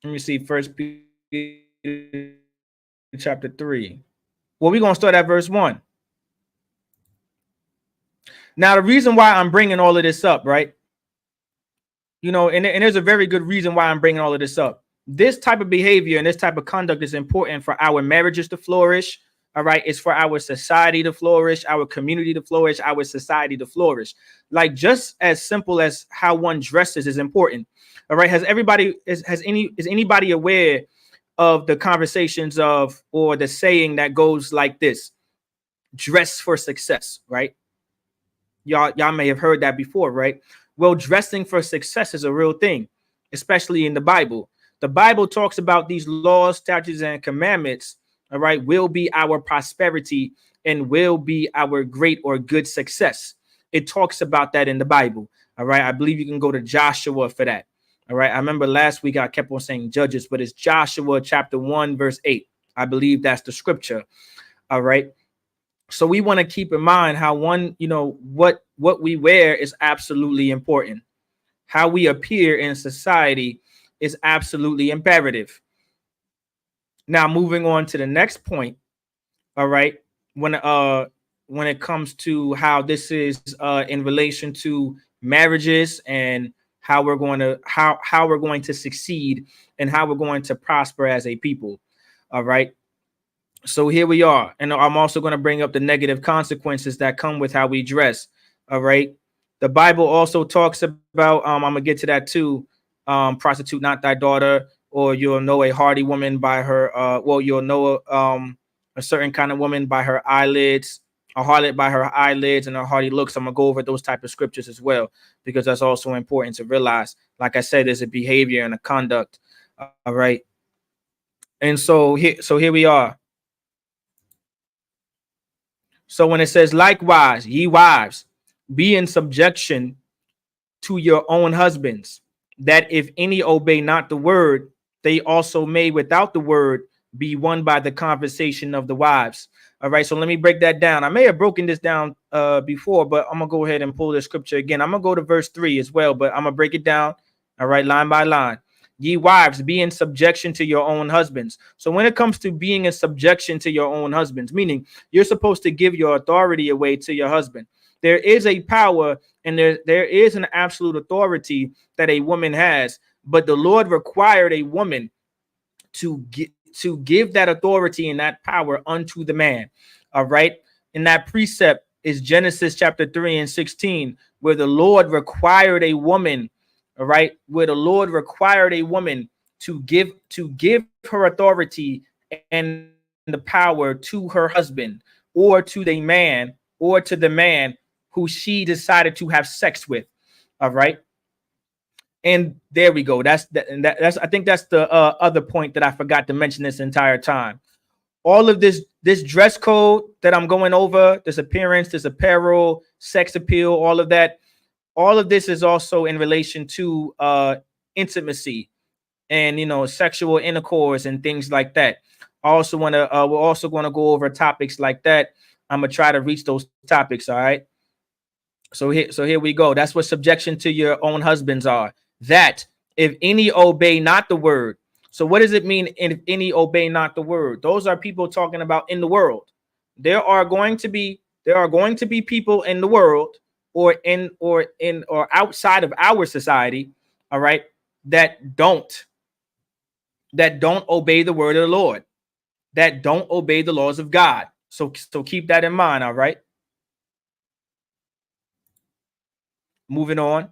[SPEAKER 3] Let me see, First Peter chapter 3. Well, we're going to start at verse 1. Now, the reason why I'm bringing all of this up, right? And there's a very good reason why I'm bringing all of this up. This type of behavior and this type of conduct is important for our marriages to flourish. All right. It's for our society to flourish, our community to flourish, our society to flourish. Like just as simple as how one dresses is important. All right. Is anybody aware of the conversations or the saying that goes like this? Dress for success, right? Y'all may have heard that before, right? Well, dressing for success is a real thing, especially in the Bible. The Bible talks about these laws, statutes, and commandments, all right, will be our prosperity and will be our great or good success. It talks about that in the Bible, all right? I believe you can go to Joshua for that, all right? I remember last week I kept on saying Judges, but it's Joshua chapter 1, verse 8. I believe that's the scripture, all right? So we want to keep in mind how what we wear is absolutely important. How we appear in society is absolutely imperative. Now, moving on to the next point. All right. When it comes to how this is in relation to marriages and how we're going to succeed and how we're going to prosper as a people. All right. So here we are. And I'm also going to bring up the negative consequences that come with how we dress. All right. The Bible also talks about, I'm going to get to that too. Prostitute not thy daughter, or you'll know a hardy woman by her. You'll know a certain kind of woman by her eyelids, a harlot by her eyelids and her hardy looks. I'm going to go over those type of scriptures as well, because that's also important to realize. Like I said, there's a behavior and a conduct. All right. And so here we are. So when it says, likewise, ye wives, be in subjection to your own husbands, that if any obey not the word, they also may without the word be won by the conversation of the wives. All right, so let me break that down. I may have broken this down before, but I'm going to go ahead and pull the scripture again. I'm going to go to verse 3 as well, but I'm going to break it down, all right, line by line. Ye wives, be in subjection to your own husbands. So when it comes to being in subjection to your own husbands, meaning you're supposed to give your authority away to your husband. there is a power and there is an absolute authority that a woman has, but the Lord required a woman to give that authority and that power unto the man. All right. And that precept is Genesis chapter 3:16, where the Lord required a woman, all right, where the Lord required a woman to give her authority and the power to her husband or to the man who she decided to have sex with. All right. And there we go. That's I think that's the other point that I forgot to mention this entire time. All of this dress code that I'm going over, this appearance, this apparel, sex appeal, all of that, all of this is also in relation to intimacy and, you know, sexual intercourse and things like that. I also want to we're also going to go over topics like that. I'm gonna try to reach those topics. All right. So here we go. That's what subjection to your own husbands are. That if any obey not the word. So what does it mean if any obey not the word? Those are people talking about in the world. There are going to be people in the world or outside of our society, all right, that don't obey the word of the Lord, that don't obey the laws of God. So keep that in mind, all right? Moving on.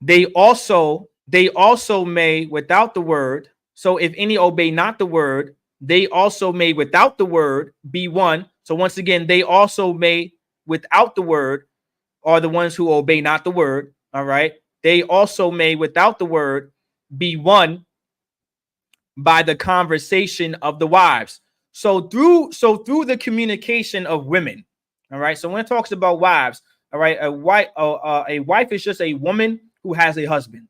[SPEAKER 3] They also may without the word. So if any obey not the word, they also may without the word be one. So once again, they also may without the word are the ones who obey not the word. All right. They also may without the word be won by the conversation of the wives. So through the communication of women. All right. So when it talks about wives, all right, a wife is just a woman who has a husband.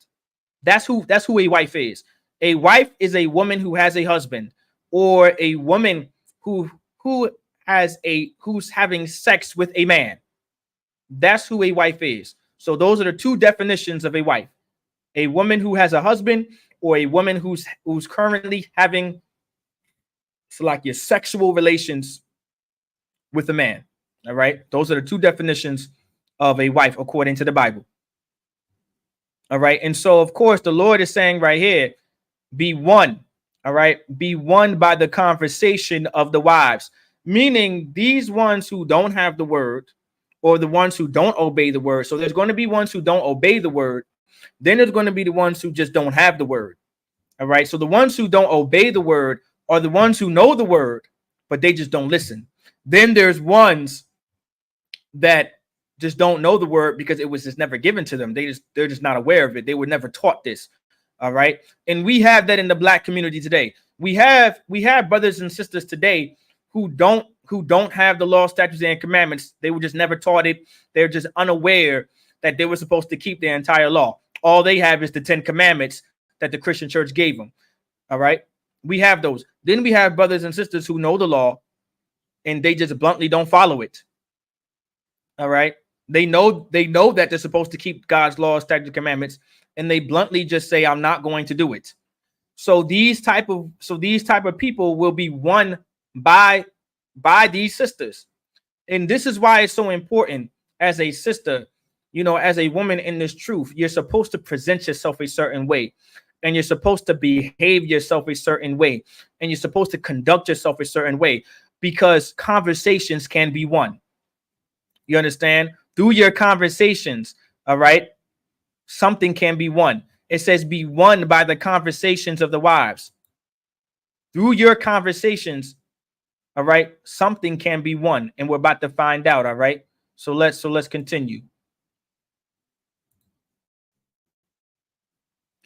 [SPEAKER 3] That's who a wife is. A wife is a woman who has a husband, or a woman who's having sex with a man. That's who a wife is. So those are the two definitions of a wife: a woman who has a husband, or a woman who's currently having your sexual relations with a man. All right, those are the two definitions of a wife according to the Bible. All right. And so, of course, the Lord is saying right here, be won. All right. Be won by the conversation of the wives, meaning these ones who don't have the word or the ones who don't obey the word. So there's going to be ones who don't obey the word. Then there's going to be the ones who just don't have the word. All right. So the ones who don't obey the word are the ones who know the word, but they just don't listen. Then there's ones that just don't know the word because it was just never given to them. They're just not aware of it. They were never taught this. All right. And we have that in the black community today. We have brothers and sisters today who don't have the law, statutes, and commandments. They were just never taught it. They're just unaware that they were supposed to keep their entire law. All they have is the 10 commandments that the Christian church gave them. All right. We have those. Then we have brothers and sisters who know the law and they just bluntly don't follow it. All right. They know that they're supposed to keep God's laws, statutes, and commandments, and they bluntly just say, I'm not going to do it. So these type of people will be won by these sisters. And this is why it's so important as a sister, you know, as a woman in this truth, you're supposed to present yourself a certain way, and you're supposed to behave yourself a certain way, and you're supposed to conduct yourself a certain way, because conversations can be won. You understand? Through your conversations, all right, something can be won. It says be won by the conversations of the wives. Through your conversations, all right, something can be won, and we're about to find out. All right, so let's continue.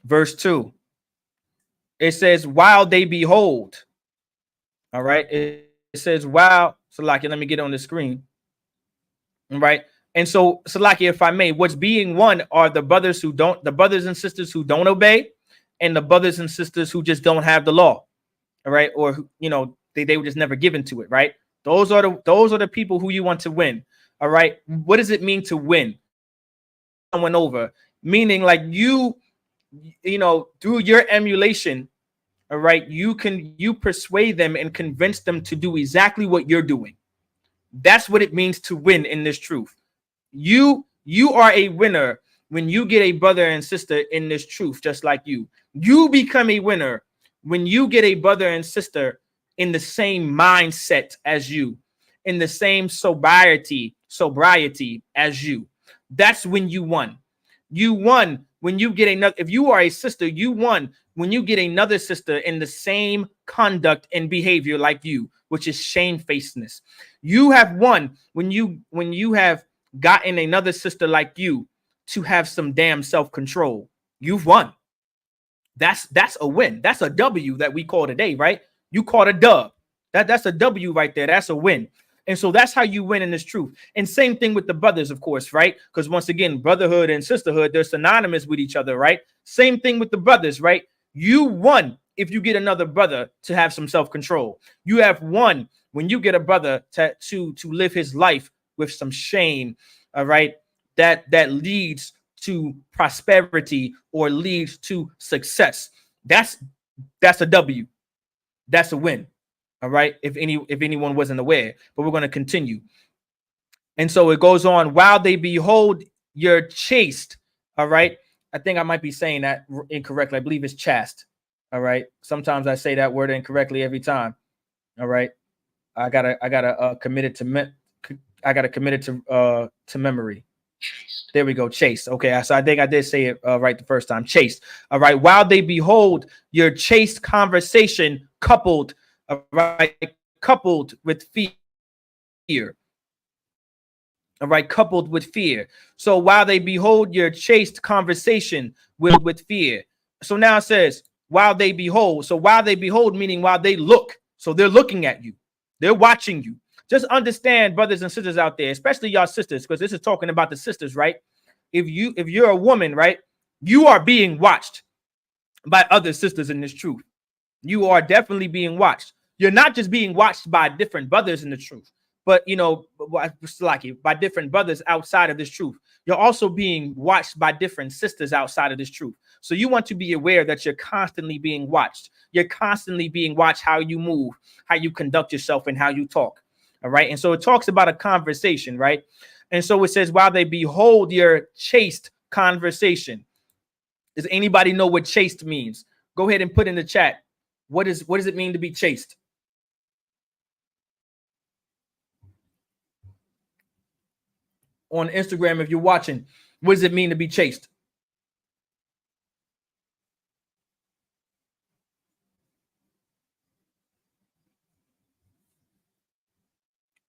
[SPEAKER 3] Verse 2. It says, while they behold. All right, it says while. So let me get on the screen. All right. And so, Salaki, if I may, what's being won are the brothers and sisters who don't obey, and the brothers and sisters who just don't have the law. All right. Or, you know, they were just never given to it. Right. Those are the people who you want to win. All right. What does it mean to win someone over? Meaning like you know, through your emulation. All right. You persuade them and convince them to do exactly what you're doing. That's what it means to win in this truth. You are a winner when you get a brother and sister in this truth, just like you. You become a winner when you get a brother and sister in the same mindset as you, in the same sobriety as you. That's when you won. You won when you get another. If you are a sister, you won when you get another sister in the same conduct and behavior like you, which is shamefacedness. You have won when you have gotten another sister like you to have some damn self-control. You've won. That's a win. That's a W that we call today, right? You called a dub. That's a W right there. That's a win. And so that's how you win in this truth. And same thing with the brothers, of course, right? Because once again, brotherhood and sisterhood, they're synonymous with each other, right? Same thing with the brothers, right? You won if you get another brother to have some self-control. You have won when you get a brother to live his life with some shame, all right? That leads to prosperity or leads to success. That's a W. That's a win. All right. If anyone wasn't aware, but we're going to continue. And so it goes on, while they behold your chaste. All right. I think I might be saying that incorrectly. I believe it's chaste. All right. Sometimes I say that word incorrectly every time. All right. I gotta commit it to memory. There we go. Chaste. Okay. So I think I did say it right the first time. Chaste. All right. While they behold your chaste conversation coupled with fear. All right, coupled with fear. So while they behold your chaste conversation with fear. So now it says, while they behold. So while they behold, meaning while they look. So they're looking at you. They're watching you. Just understand, brothers and sisters out there, especially y'all sisters, because this is talking about the sisters, right? If you're a woman, right, you are being watched by other sisters in this truth. You are definitely being watched. You're not just being watched by different brothers in the truth, but by different brothers outside of this truth. You're also being watched by different sisters outside of this truth. So you want to be aware that you're constantly being watched. You're constantly being watched how you move, how you conduct yourself, and how you talk. All right. And so it talks about a conversation, right? And so it says, while they behold your chaste conversation. Does anybody know what chaste means? Go ahead and put in the chat. What does it mean to be chaste? On Instagram, if you're watching, what does it mean to be chaste?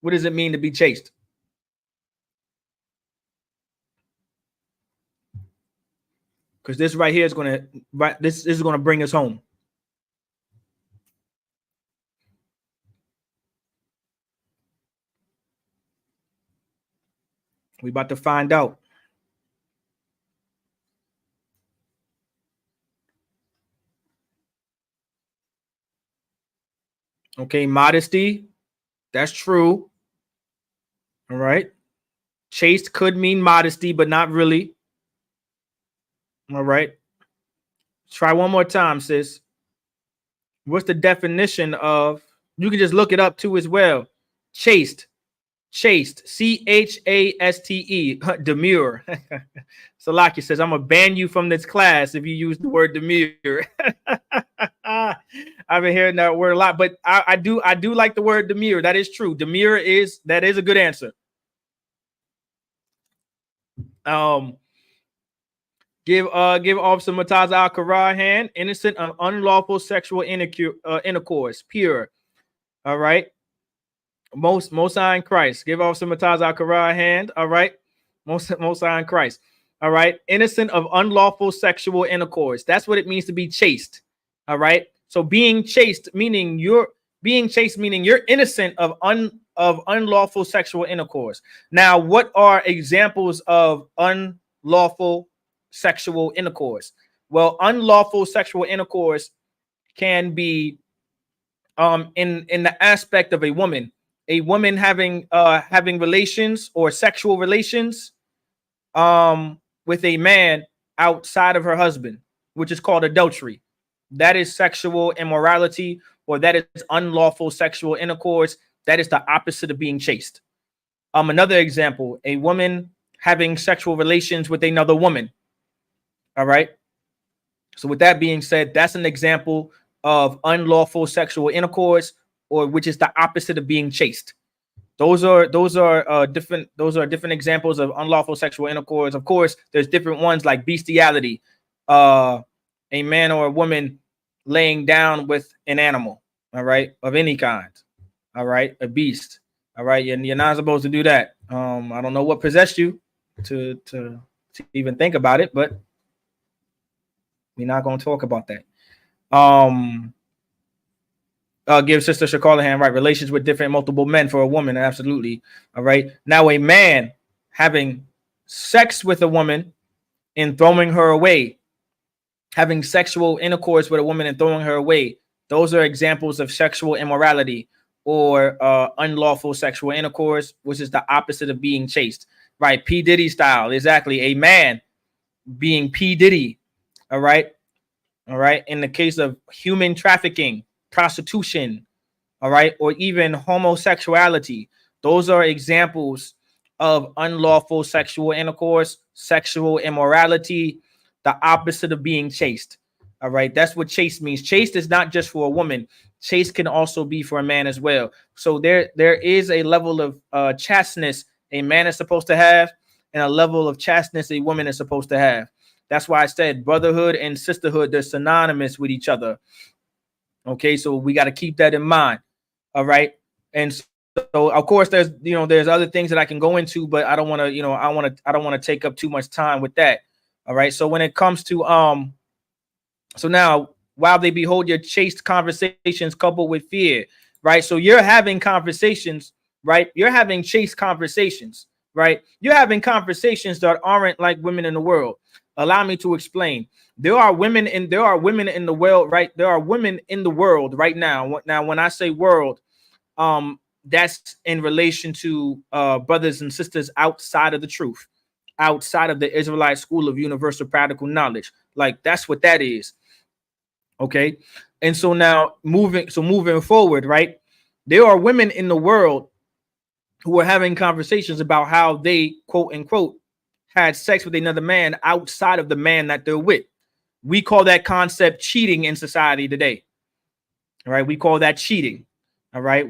[SPEAKER 3] What does it mean to be chaste? Because this right here is going to bring us home. We about to find out. Okay, modesty. That's true. All right. Chaste could mean modesty, but not really. All right. Try one more time, sis. What's the definition of, you can just look it up too as well. Chaste. Chaste. C-H-A-S-T-E. Demure. Salaki says, I'm going to ban you from this class if you use the word demure. I've been hearing that word a lot, but I do like the word demure. That is true. Demure is a good answer. Give Officer Mataza Al-Kara a hand. Innocent of unlawful sexual intercourse. Pure. All right. Most High in Christ. Give Officer Mataza Al-Kara a hand. All right. Most High in Christ. All right. Innocent of unlawful sexual intercourse. That's what it means to be chaste. All right. So being chaste meaning you're innocent of unlawful sexual intercourse. Now, what are examples of unlawful sexual intercourse? Well, unlawful sexual intercourse can be in the aspect of a woman having relations or sexual relations with a man outside of her husband, which is called adultery. That is sexual immorality, or that is unlawful sexual intercourse. That is the opposite of being chaste. Another example, a woman having sexual relations with another woman. All right. So with that being said, that's an example of unlawful sexual intercourse, or which is the opposite of being chaste. Those are different. Those are different examples of unlawful sexual intercourse. Of course, there's different ones like bestiality, a man or a woman laying down with an animal, all right, of any kind, all right, a beast, all right. You're not supposed to do that. I don't know what possessed you to even think about it, but we're not going to talk about that. Give Sister Shakalahan, right? Relations with different multiple men for a woman, absolutely. All right. Now, a man having sex with a woman and throwing her away, having sexual intercourse with a woman and throwing her away, those are examples of sexual immorality or unlawful sexual intercourse, which is the opposite of being chaste, right? P. Diddy style, exactly. A man being P. Diddy, all right? All right. In the case of human trafficking, prostitution, all right, or even homosexuality, those are examples of unlawful sexual intercourse, sexual immorality, the opposite of being chaste. All right, that's what chaste means. Chaste is not just for a woman. Chaste can also be for a man as well. So there is a level of chasteness a man is supposed to have, and a level of chasteness a woman is supposed to have. That's why I said brotherhood and sisterhood, they're synonymous with each other. Okay, so we got to keep that in mind. All right. And so of course there's other things that I can go into, but I don't want to, I don't want to take up too much time with that. All right. So when it comes to so now while they behold your chaste conversations coupled with fear, right? So you're having conversations, right? You're having chaste conversations, right? You're having conversations that aren't like women in the world. Allow me to explain. There are women in the world, right? There are women in the world right now. Now, when I say world, that's in relation to brothers and sisters outside of the truth, outside of the Israelite school of universal practical knowledge. Like that's what that is. Okay. And so now moving forward, right? There are women in the world who are having conversations about how they, quote unquote, had sex with another man outside of the man that they're with. We call that concept cheating in society today. All right. We call that cheating. All right.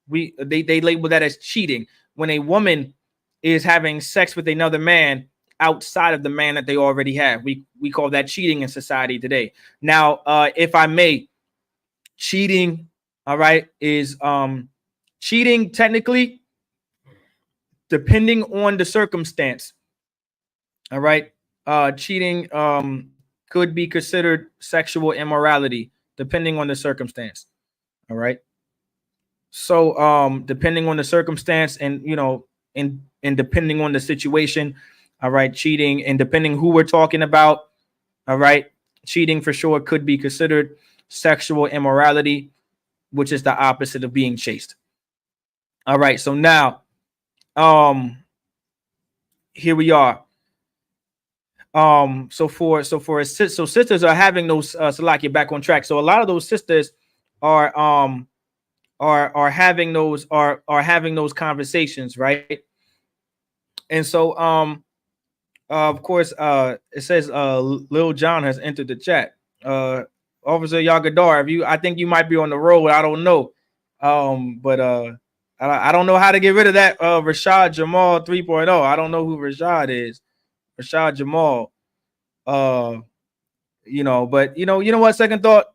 [SPEAKER 3] They label that as cheating when a woman is having sex with another man outside of the man that they already have. We call that cheating in society today. Now, if I may, cheating, all right, is cheating technically, depending on the circumstance. All right. Cheating could be considered sexual immorality, depending on the circumstance. All right. So depending on the circumstance and and depending on the situation, all right, cheating, and depending who we're talking about, all right, cheating for sure could be considered sexual immorality, which is the opposite of being chaste. All right, so now here we are. So sisters are having those Salakia, back on track. So a lot of those sisters are having those having those conversations, right? And so of course it says Lil John has entered the chat. Officer Yagadar, I think you might be on the road, I don't know. But I don't know how to get rid of that Rashad Jamal 3.0. I don't know who Rashad is. Rashad Jamal. But you know what, second thought,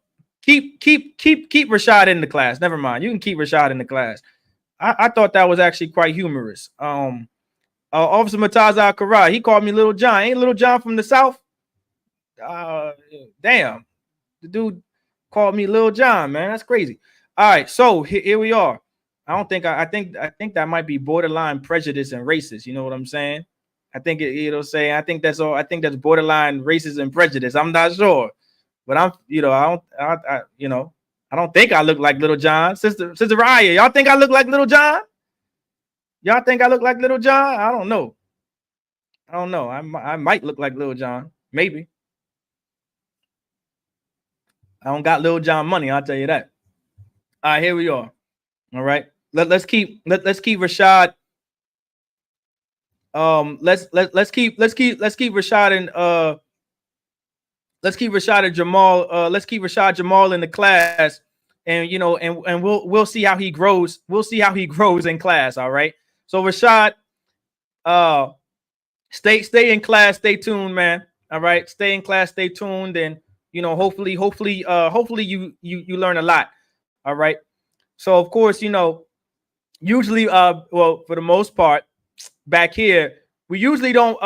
[SPEAKER 3] keep Rashad in the class. Never mind, you can keep Rashad in the class. I thought that was actually quite humorous. Officer Mataz Al-Karai, he called me Little John. Ain't Little John from the South? Damn, the dude called me Little John, man. That's crazy. All right, so here we are. I think that might be borderline prejudice and racist. You know what I'm saying? I think I think that's all. I think that's borderline racist and prejudice. I'm not sure, but I don't think I look like Little John. Sister Raya, y'all think I look like Little John? Y'all think I look like Little John? I don't know. I might look like Little John. Maybe. I don't got Little John money, I'll tell you that. All right, here we are. All right. Let's keep Rashad Let's keep Rashad and let's keep Rashad and Jamal. Let's keep Rashad Jamal in the class, and and we'll see how he grows. We'll see how he grows in class. All right. So Rashad, stay in class. Stay tuned, man. All right. Stay in class. Stay tuned, and hopefully you learn a lot. All right. So of course, usually, well, for the most part, back here, we usually don't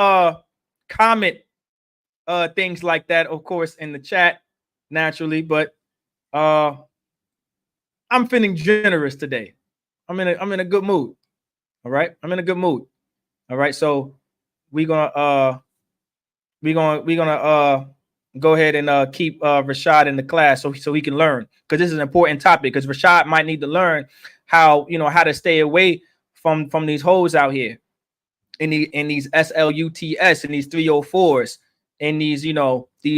[SPEAKER 3] comment things like that, of course, in the chat naturally, but I'm feeling generous today. I'm in a good mood. All right, I'm in a good mood. All right, so we're gonna go ahead and keep Rashad in the class so he can learn, because this is an important topic, because Rashad might need to learn how to stay away from these hoes out here in these SLUTS and these 304s and these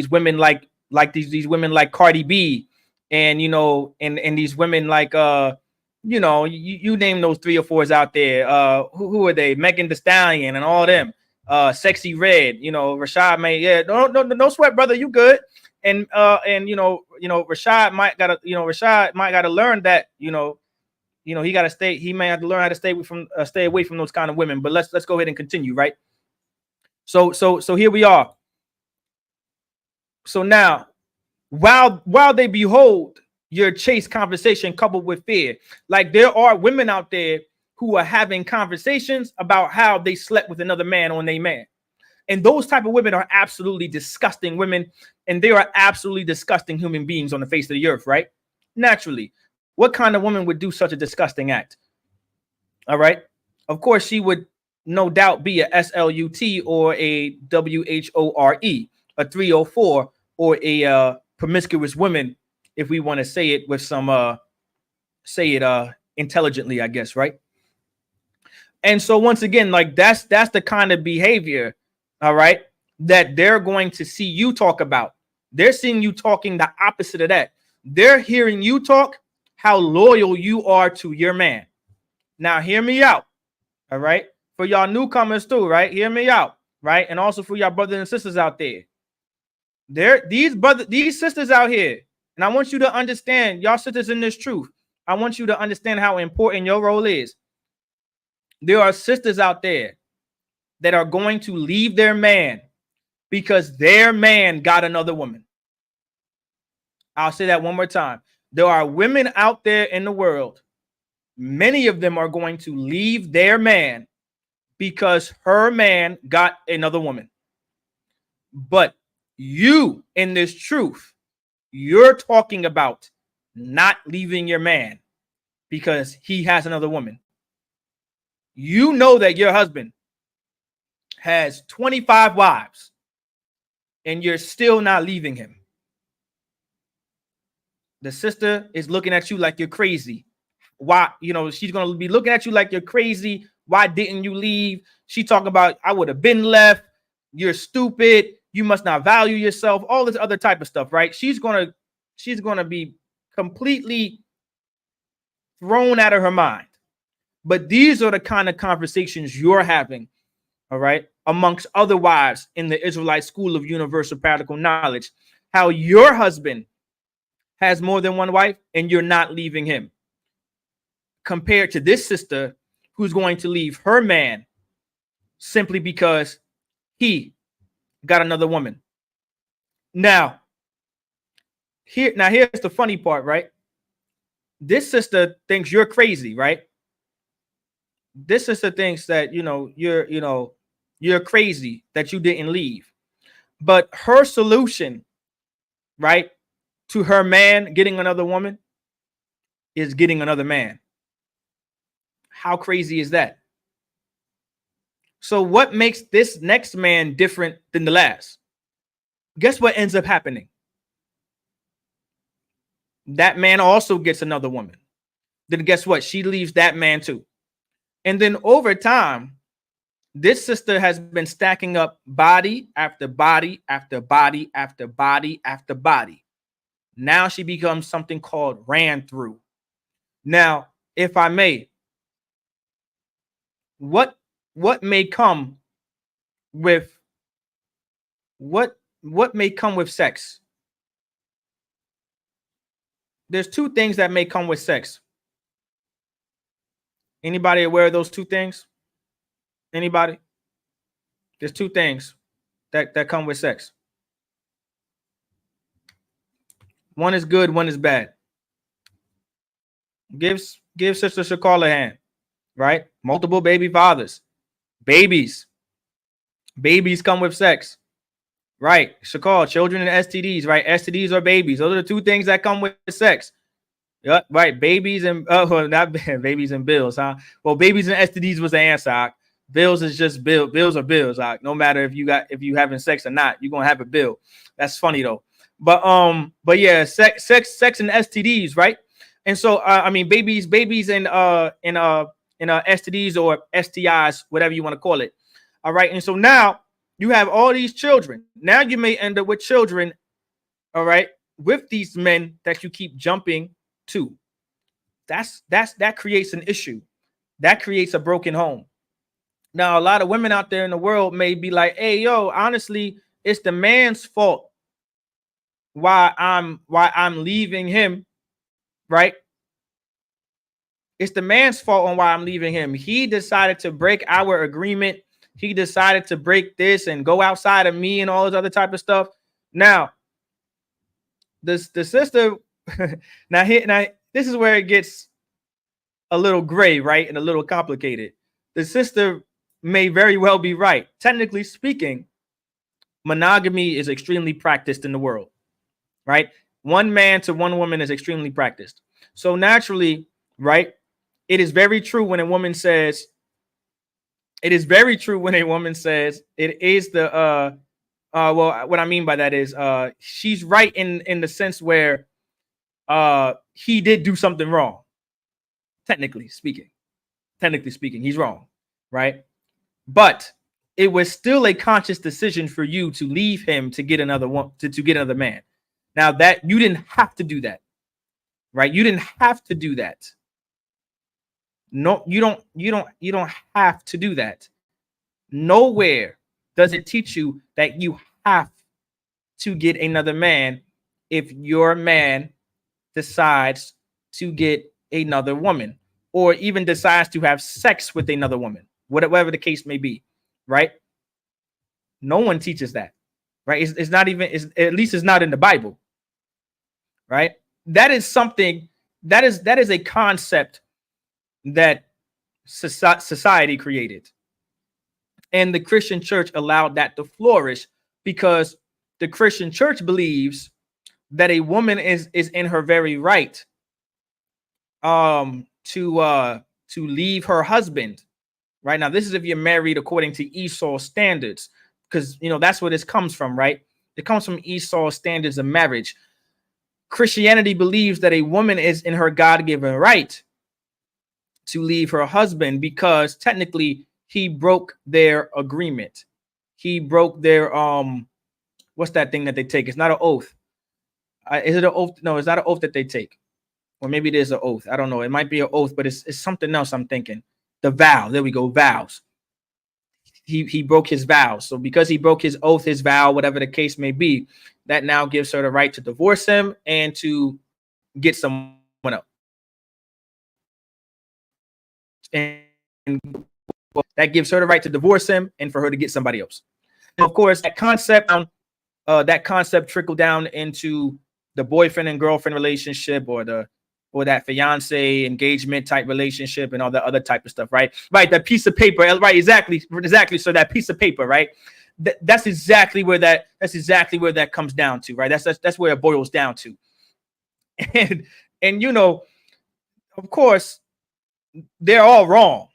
[SPEAKER 3] women like these women like Cardi B and and these women like you name those 3 or 4s out there. Who are they? Megan Thee Stallion and all them. Sexy Red. Rashad may no sweat, brother. You good? And Rashad might gotta learn that he gotta stay. He may have to learn how to stay away from those kind of women. But let's go ahead and continue, right? So here we are. So now, while they behold your chase conversation coupled with fear, like there are women out there who are having conversations about how they slept with another man on their man. And those type of women are absolutely disgusting women, and they are absolutely disgusting human beings on the face of the earth, right? Naturally, what kind of woman would do such a disgusting act? All right. Of course, she would no doubt be a SLUT or a WHORE, a 304, or a promiscuous woman, if we want to say it with some intelligently, I guess, right? And so once again, like that's the kind of behavior, all right, that they're going to see you talk about. They're seeing you talking the opposite of that. They're hearing you talk how loyal you are to your man. Now, hear me out, all right? For y'all newcomers too, right? Hear me out, right? And also for y'all brothers and sisters out there. These sisters out here, and I want you to understand, y'all sisters in this truth, I want you to understand how important your role is. There are sisters out there that are going to leave their man because their man got another woman. I'll say that one more time. There are women out there in the world. Many of them are going to leave their man because her man got another woman. But you, in this truth, you're talking about not leaving your man because he has another woman. You know that your husband has 25 wives and you're still not leaving him. The sister is looking at you like you're crazy. Why? She's going to be looking at you like you're crazy. Why didn't you leave? She talking about, I would have been left. You're stupid. You must not value yourself. All this other type of stuff, right? She's going to be completely thrown out of her mind. But these are the kind of conversations you're having, all right, amongst other wives in the Israelite School of Universal Practical Knowledge, how your husband has more than one wife and you're not leaving him, compared to this sister who's going to leave her man simply because he got another woman. Here's the funny part, right? This sister thinks you're crazy, right? This sister thinks that you're crazy that you didn't leave. But her solution, right, to her man getting another woman is getting another man. How crazy is that? So what makes this next man different than the last? Guess what ends up happening? That man also gets another woman. Then guess what? She leaves that man too. And then over time, this sister has been stacking up body after body after body after body after body. Now she becomes something called ran through. Now, if I may, what may come with what may come with sex. There's two things that may come with sex. Anybody aware of those two things? Anybody? There's two things that come with sex. One is good, one is bad. Give Sister Shakala a hand, right? Multiple baby fathers. Babies come with sex, right? Shakal, children and STDs, right? STDs or babies. Those are the two things that come with sex. Yep, right. Babies and well, not babies and bills, huh? Well, babies and STDs was the answer. Bills is just bills are bills. No matter if you having sex or not, you're gonna have a bill. That's funny though. But yeah, sex and STDs, right? And so I mean, babies and STDs or STIs, whatever you want to call it. All right. And so now you have all these children. Now you may end up with children, all right, with these men that you keep jumping to. That creates an issue. That creates a broken home. Now, a lot of women out there in the world may be like, hey, yo, honestly, it's the man's fault why I'm leaving him, right? It's the man's fault on why I'm leaving him. He decided to break our agreement. He decided to break this and go outside of me and all this other type of stuff. Now, the sister, now this is where it gets a little gray, right? And a little complicated. The sister may very well be right. Technically speaking, monogamy is extremely practiced in the world, right? One man to one woman is extremely practiced. So naturally, right, it is very true when a woman says, it is the well, what I mean by that is she's right in the sense where he did do something wrong. Technically speaking, he's wrong, right? But it was still a conscious decision for you to leave him to get another one, to get another man. Now that you didn't have to do that, right? You didn't have to do that. No, you don't have to do that. Nowhere does it teach you that you have to get another man if your man decides to get another woman or even decides to have sex with another woman, whatever the case may be, right? No one teaches that, right? It's not even, at least it's not in the Bible, right? That is something, that is a concept that society created. And the Christian church allowed that to flourish because the Christian church believes that a woman is in her very right to leave her husband. Right now, this is if you're married according to Esau standards, because that's where this comes from, right? It comes from Esau standards of marriage. Christianity believes that a woman is in her God-given right to leave her husband because technically he broke their agreement. He broke their what's that thing that they take? It's not an oath. Is it an oath? No, it's not an oath that they take. Or maybe it is an oath. I don't know. It might be an oath, but it's something else I'm thinking. The vow. There we go. Vows. He broke his vows. So because he broke his oath, his vow, whatever the case may be, that now gives her the right to divorce him and to get someone else. And that gives her the right to divorce him and for her to get somebody else. And of course, that concept trickled down into the boyfriend and girlfriend relationship or that fiance engagement type relationship and all that other type of stuff, right? Right, that piece of paper, right? Exactly. So that piece of paper, right? That's exactly where that comes down to, right? That's where it boils down to. And of course, they're all wrong.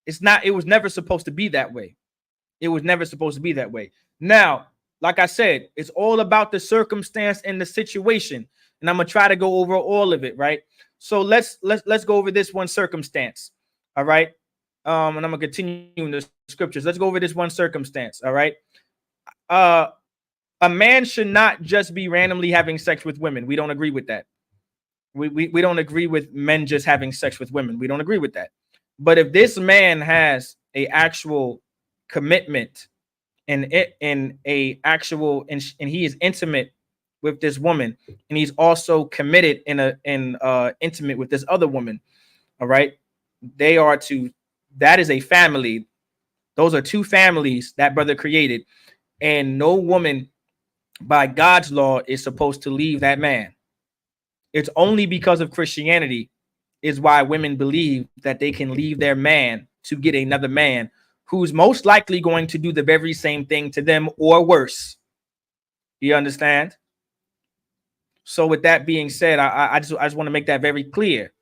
[SPEAKER 3] It was never supposed to be that way. Now, like I said, it's all about the circumstance and the situation. And I'm going to try to go over all of it, right? So let's go over this one circumstance, all right? And I'm going to continue in the scriptures. Let's go over this one circumstance, all right? A man should not just be randomly having sex with women. We don't agree with that. We don't agree with men just having sex with women. We don't agree with that. But if this man has an actual commitment in a actual, and he is intimate with this woman, and he's also committed in intimate with this other woman. All right, that is a family. Those are two families that brother created, and no woman by God's law is supposed to leave that man. It's only because of Christianity is why women believe that they can leave their man to get another man who's most likely going to do the very same thing to them or worse. You understand? So with that being said, I just want to make that very clear.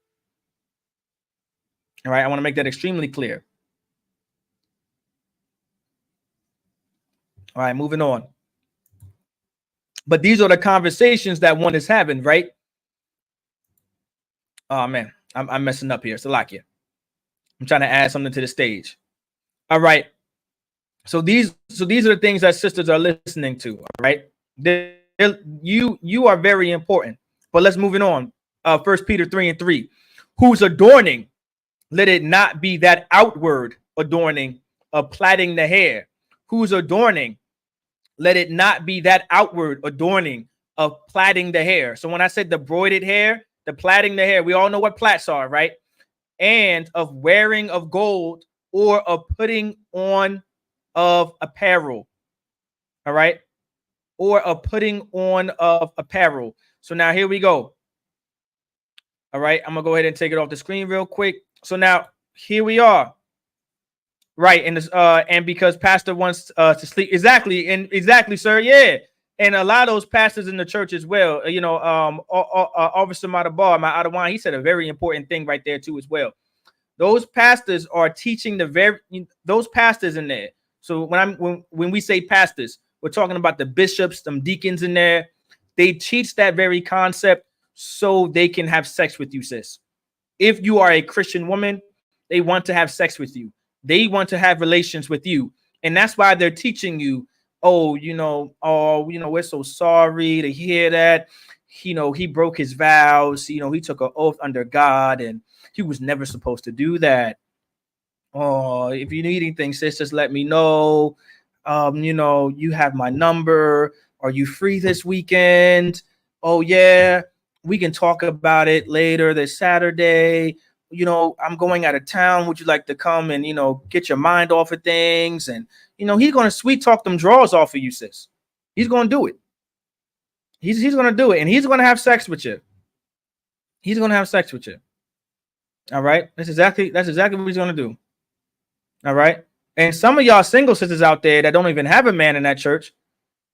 [SPEAKER 3] All right, I want to make that extremely clear. All right, moving on. But these are the conversations that one is having, right? Oh man, I'm messing up here. Salakia. I'm trying to add something to the stage. All right. So these are the things that sisters are listening to. All right. You are very important. But let's move it on. 1 Peter 3:3. Whose adorning, let it not be that outward adorning of plaiting the hair. Whose adorning, let it not be that outward adorning of plaiting the hair. So when I said the broided hair, the plaiting the hair, we all know what plaits are, right? And of wearing of gold or of putting on of apparel. All right. Or of putting on of apparel. So now here we go. All right. I'm going to go ahead and take it off the screen real quick. So now here we are. Right. And this, and because pastor wants to sleep. Exactly. And exactly, sir. Yeah. And a lot of those pastors in the church as well, you know, Officer Matabar, my Adawan, he said a very important thing right there too as well. Those pastors are teaching those pastors in there. So when we say pastors, we're talking about the bishops, some deacons in there. They teach that very concept so they can have sex with you, sis. If you are a Christian woman, they want to have sex with you. They want to have relations with you. And that's why they're teaching you, we're so sorry to hear that. He broke his vows. He took an oath under God and he was never supposed to do that. Oh, if you need anything, sis, just let me know. You have my number. Are you free this weekend? Oh, yeah, we can talk about it later this Saturday. I'm going out of town. Would you like to come and, get your mind off of things? And, he's going to sweet talk them drawers off of you, sis. He's going to do it. He's going to do it. And he's going to have sex with you. He's going to have sex with you. All right. That's exactly what he's going to do. All right. And some of y'all single sisters out there that don't even have a man in that church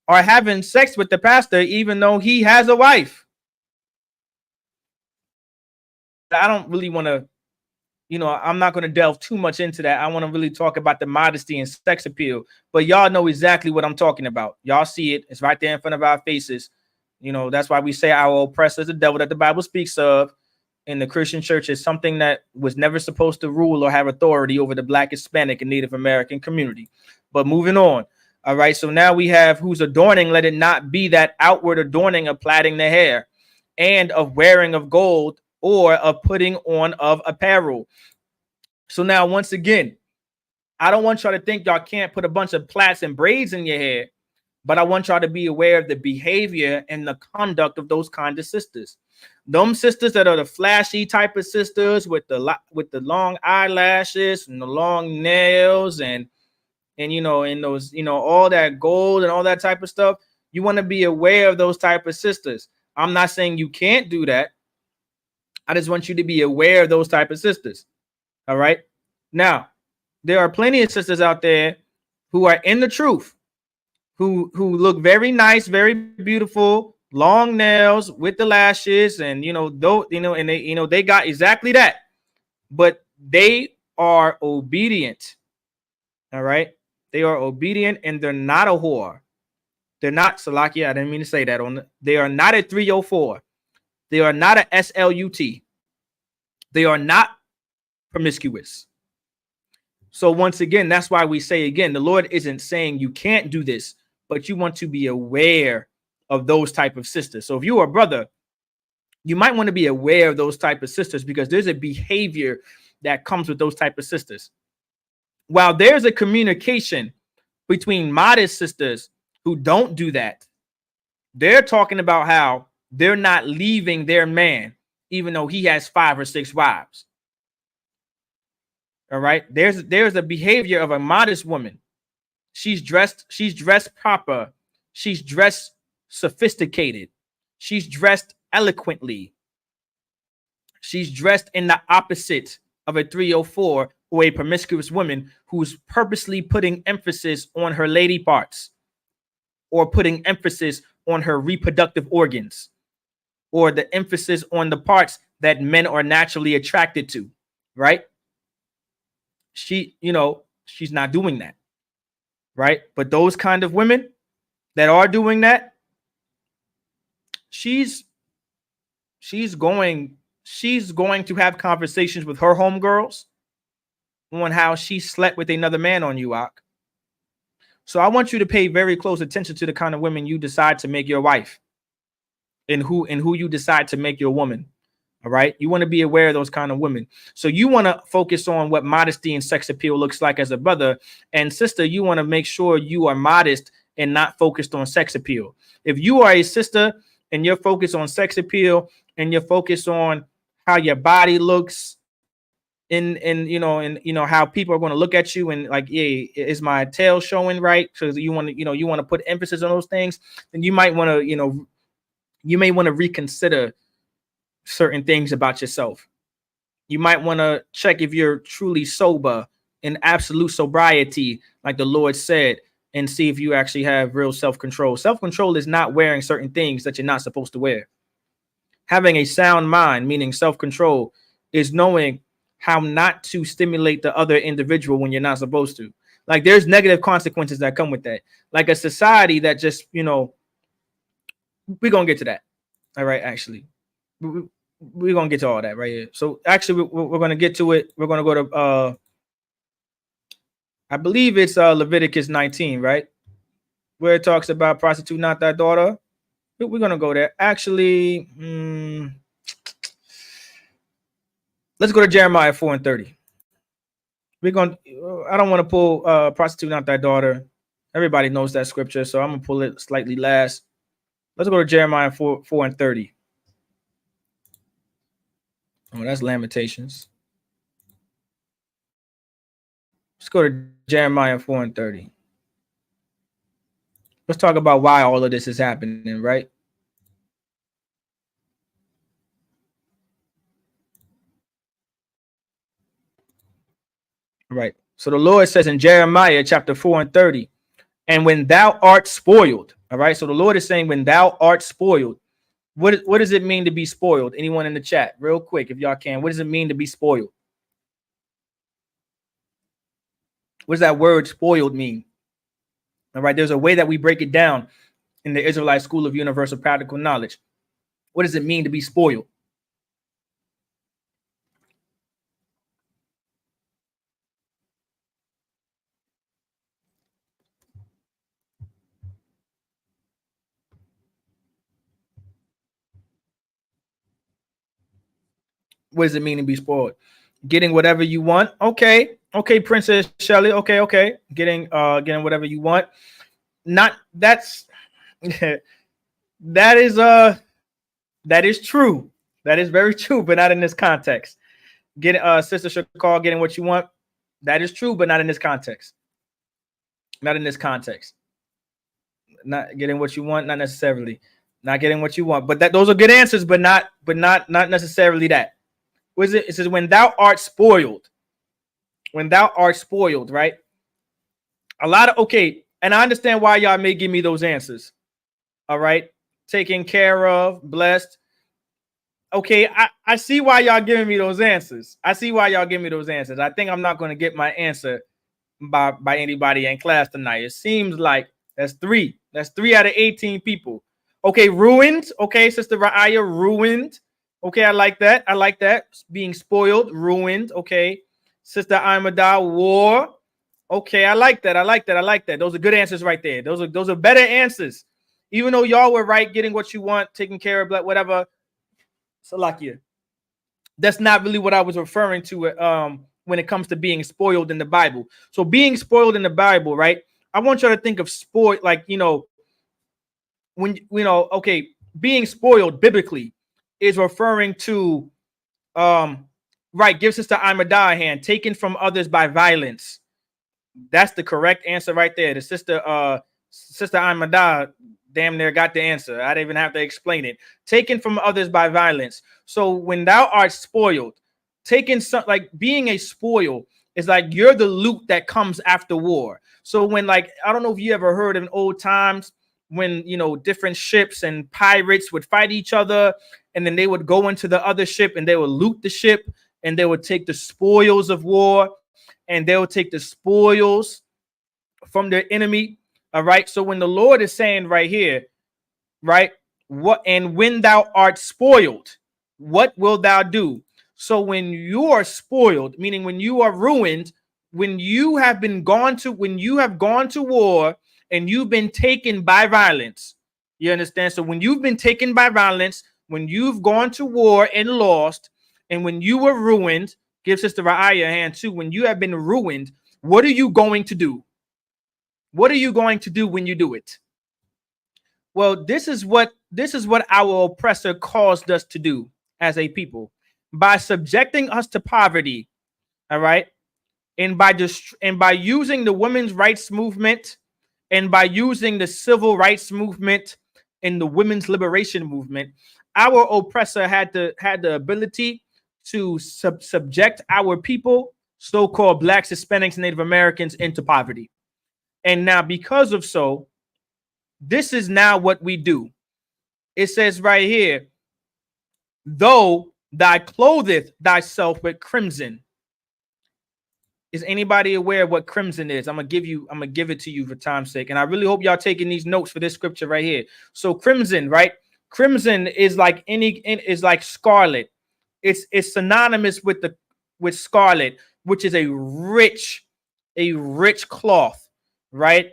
[SPEAKER 3] are having sex with the pastor, even though he has a wife. I don't really want to, I'm not going to delve too much into that. I want to really talk about the modesty and sex appeal, but y'all know exactly what I'm talking about. Y'all see it. It's right there in front of our faces. That's why we say our oppressor is the devil that the Bible speaks of. In the Christian church is something that was never supposed to rule or have authority over the Black, Hispanic, and Native American community. But moving on. All right. So now we have whose adorning, let it not be that outward adorning of plaiting the hair and of wearing of gold or of putting on of apparel. So now, once again, I don't want y'all to think y'all can't put a bunch of plaits and braids in your hair, but I want y'all to be aware of the behavior and the conduct of those kind of sisters. Them sisters that are the flashy type of sisters with the long eyelashes and the long nails and those, all that gold and all that type of stuff. You want to be aware of those type of sisters. I'm not saying you can't do that. I just want you to be aware of those type of sisters. All right. Now, there are plenty of sisters out there who are in the truth, who look very nice, very beautiful, long nails with the lashes, and they got exactly that, but they are obedient. All right. They are obedient and they're not a whore. They're not Salakia. I didn't mean to say that. They are not a 304. They are not a SLUT. They are not promiscuous. So once again, that's why we say again, the Lord isn't saying you can't do this, but you want to be aware of those type of sisters. So if you are a brother, you might want to be aware of those type of sisters because there's a behavior that comes with those type of sisters. While there's a communication between modest sisters who don't do that. They're talking about how they're not leaving their man, even though he has 5 or 6 wives. All right. There's a behavior of a modest woman. She's dressed proper. She's dressed sophisticated. She's dressed eloquently. She's dressed in the opposite of a 304 or a promiscuous woman who's purposely putting emphasis on her lady parts, or putting emphasis on her reproductive organs, or the emphasis on the parts that men are naturally attracted to, right? She's not doing that, right? But those kind of women that are doing that, she's going to have conversations with her homegirls on how she slept with another man on you, Ak. So I want you to pay very close attention to the kind of women you decide to make your wife, and who you decide to make your woman. All right. You want to be aware of those kind of women. So you want to focus on what modesty and sex appeal looks like as a brother. And sister, you want to make sure you are modest and not focused on sex appeal. If you are a sister and you're focused on sex appeal and you're focused on how your body looks, and how people are going to look at you and like, yeah, is my tail showing right? So you want to put emphasis on those things, then you might want to, you may want to reconsider certain things about yourself. You might want to check if you're truly sober, in absolute sobriety, like the Lord said, and see if you actually have real self-control. Self-control is not wearing certain things that you're not supposed to wear. Having a sound mind, meaning self-control, is knowing how not to stimulate the other individual when you're not supposed to. Like, there's negative consequences that come with that. Like a society that just, we're going to get to that. All right, actually. We're going to get to all that right here. So actually, we're going to get to it. We're going to go to, I believe it's Leviticus 19, right? Where it talks about prostitute not thy daughter. We're going to go there. Actually, let's go to Jeremiah 4:30. I don't want to pull prostitute not thy daughter. Everybody knows that scripture, so I'm going to pull it slightly last. Let's go to Jeremiah 4:30. Oh, that's Lamentations. Let's go to Jeremiah 4:30. Let's talk about why all of this is happening, right? Right. So the Lord says in Jeremiah chapter 4:30, and when thou art spoiled, all right. So the Lord is saying, when thou art spoiled, what does it mean to be spoiled? Anyone in the chat, real quick, if y'all can, what does it mean to be spoiled? What does that word spoiled mean? All right. There's a way that we break it down in the Israelite School of Universal Practical Knowledge. What does it mean to be spoiled? What does it mean to be spoiled? Getting whatever you want. Okay, Princess Shelley. Okay. Getting whatever you want. Not that's that is true. That is very true, but not in this context. Sister Shakal, getting what you want. That is true, but not in this context. Not in this context. Not getting what you want, not necessarily. Not getting what you want, but those are good answers, but not necessarily that. What is it? It says, when thou art spoiled. When thou art spoiled, right? And I understand why y'all may give me those answers. All right. Taken care of, blessed. Okay, I see why y'all giving me those answers. I think I'm not going to get my answer by anybody in class tonight. It seems like that's 3. That's 3 out of 18 people. Okay, ruined. Okay, Sister Ra'aya, ruined. Okay, I like that. Being spoiled, ruined. Okay, Sister Imada, war. Okay, I like that. Those are good answers right there. Those are better answers. Even though y'all were right, getting what you want, taking care of whatever. Salakia. That's not really what I was referring to when it comes to being spoiled in the Bible. So being spoiled in the Bible, right? I want you to think of sport, like, when, okay, being spoiled biblically is referring to, right, give Sister Imadiah a hand, taken from others by violence. That's the correct answer right there. The Sister Imadiah damn near got the answer. I didn't even have to explain it. Taken from others by violence. So when thou art spoiled, taking some, like, being a spoil is like you're the loot that comes after war. So when, like, I don't know if you ever heard in old times when, different ships and pirates would fight each other, and then they would go into the other ship and they would loot the ship, and they would take the spoils of war, and they'll take the spoils from their enemy. All right. So when the Lord is saying right here, right, when thou art spoiled, what will thou do? So when you are spoiled, meaning when you are ruined, when you have gone to war and you've been taken by violence, you understand? So when you've been taken by violence, when you've gone to war and lost, and when you were ruined, give Sister Ra'aya a hand too. When you have been ruined, what are you going to do? What are you going to do when you do it? Well, this is what our oppressor caused us to do as a people, by subjecting us to poverty. All right. And by using the women's rights movement, and by using the civil rights movement and the women's liberation movement, our oppressor had the ability to subject our people, so-called Blacks, Hispanics, Native Americans, into poverty. And now, because of so, this is now what we do. It says right here, though thou clotheth thyself with crimson. Is anybody aware of what crimson is? I'm gonna give it to you for time's sake. And I really hope y'all taking these notes for this scripture right here. So crimson, right? Crimson is like scarlet. It's synonymous with scarlet, which is a rich cloth, right?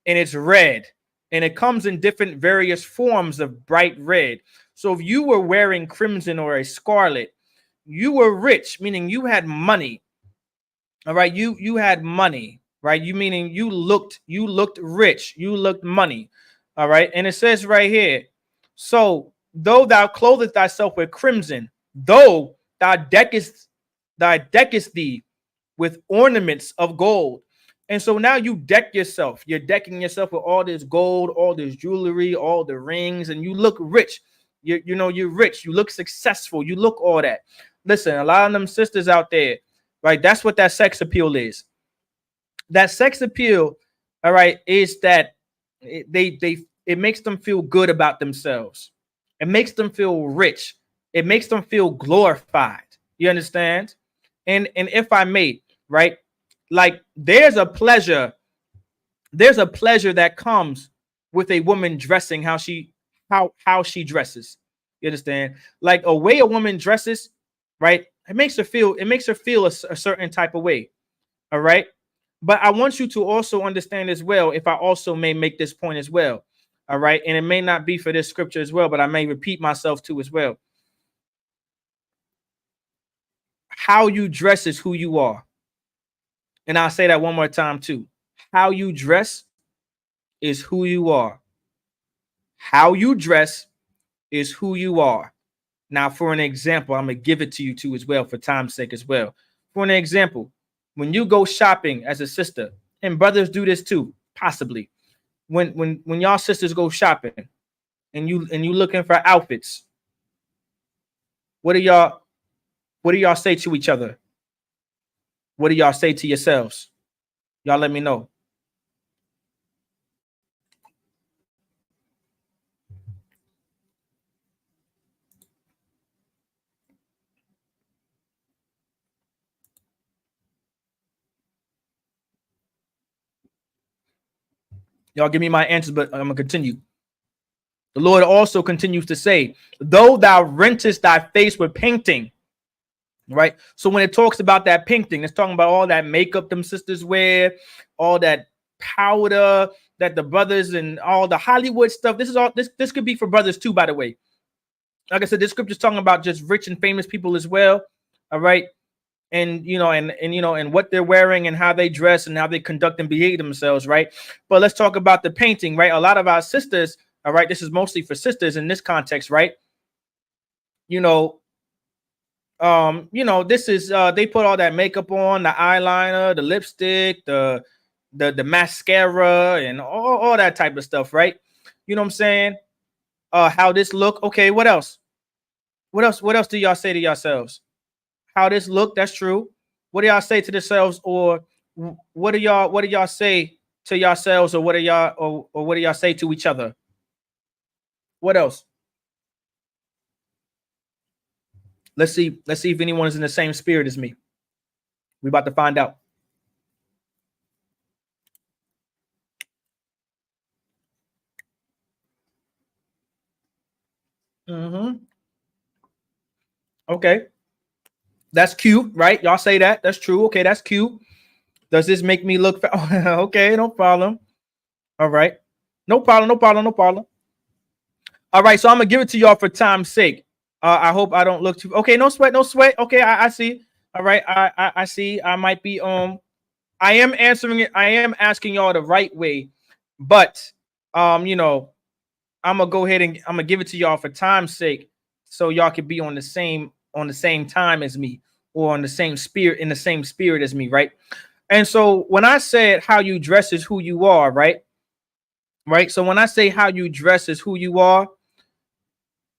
[SPEAKER 3] And it's red, and it comes in different various forms of bright red. So if you were wearing crimson or a scarlet, you were rich, meaning you had money. All right, you had money, right? Meaning you looked rich, you looked money. All right, and it says right here, so though thou clothest thyself with crimson, though thou deckest thee with ornaments of gold. And so now you deck yourself. You're decking yourself with all this gold, all this jewelry, all the rings, and you look rich. You're rich. You look successful. You look all that. Listen, a lot of them sisters out there, right? That's what that sex appeal is. That sex appeal, all right, is that it makes them feel good about themselves. It makes them feel rich. It makes them feel glorified. You understand? And if I may, right, like there's a pleasure that comes with a woman dressing how she dresses. You understand? Like a way a woman dresses, right? It makes her feel a certain type of way. All right. But I want you to also understand as well, if I also may make this point as well. All right. And it may not be for this scripture as well, but I may repeat myself too as well. How you dress is who you are. And I'll say that one more time too. How you dress is who you are. How you dress is who you are. Now, for an example, I'm going to give it to you too as well for time's sake as well. For an example, when you go shopping as a sister, and brothers do this too, possibly. When y'all sisters go shopping and you looking for outfits, what do y'all say to each other? What do y'all say to yourselves? Y'all let me know. Y'all give me my answers, but I'm going to continue. The Lord also continues to say, though thou rentest thy face with painting, right? So when it talks about that painting, it's talking about all that makeup them sisters wear, all that powder that the brothers and all the Hollywood stuff. This could be for brothers too, by the way. Like I said, this scripture is talking about just rich and famous people as well. All right. and and what they're wearing and how they dress and how they conduct and behave themselves, right? But let's talk about the painting, right? A lot of our sisters, all right, this is mostly for sisters in this context, right? This is they put all that makeup on, the eyeliner, the lipstick, the mascara, and all that type of stuff, right? You know what I'm saying? How this look? Okay, what else? What else do y'all say to yourselves? How this look? That's true. What do y'all say to yourselves, or what do y'all say to yourselves, or what do y'all or what do y'all say to each other? What else? Let's see if anyone is in the same spirit as me. We're about to find out. Okay. That's cute, right? Y'all say that. That's true. Okay, that's cute. Does this make me look okay, no problem. All right. No problem, no problem, no problem. All right, so I'm gonna give it to y'all for time's sake. I hope I don't look too okay. No sweat, no sweat. Okay, I see. All right, I see. I might be I am answering it. I am asking y'all the right way, but I'm gonna go ahead and I'm gonna give it to y'all for time's sake, so y'all can be on the same time as me, or on the same spirit, in the same spirit as me, right? And so when I said how you dress is who you are, right? Right. So when I say how you dress is who you are,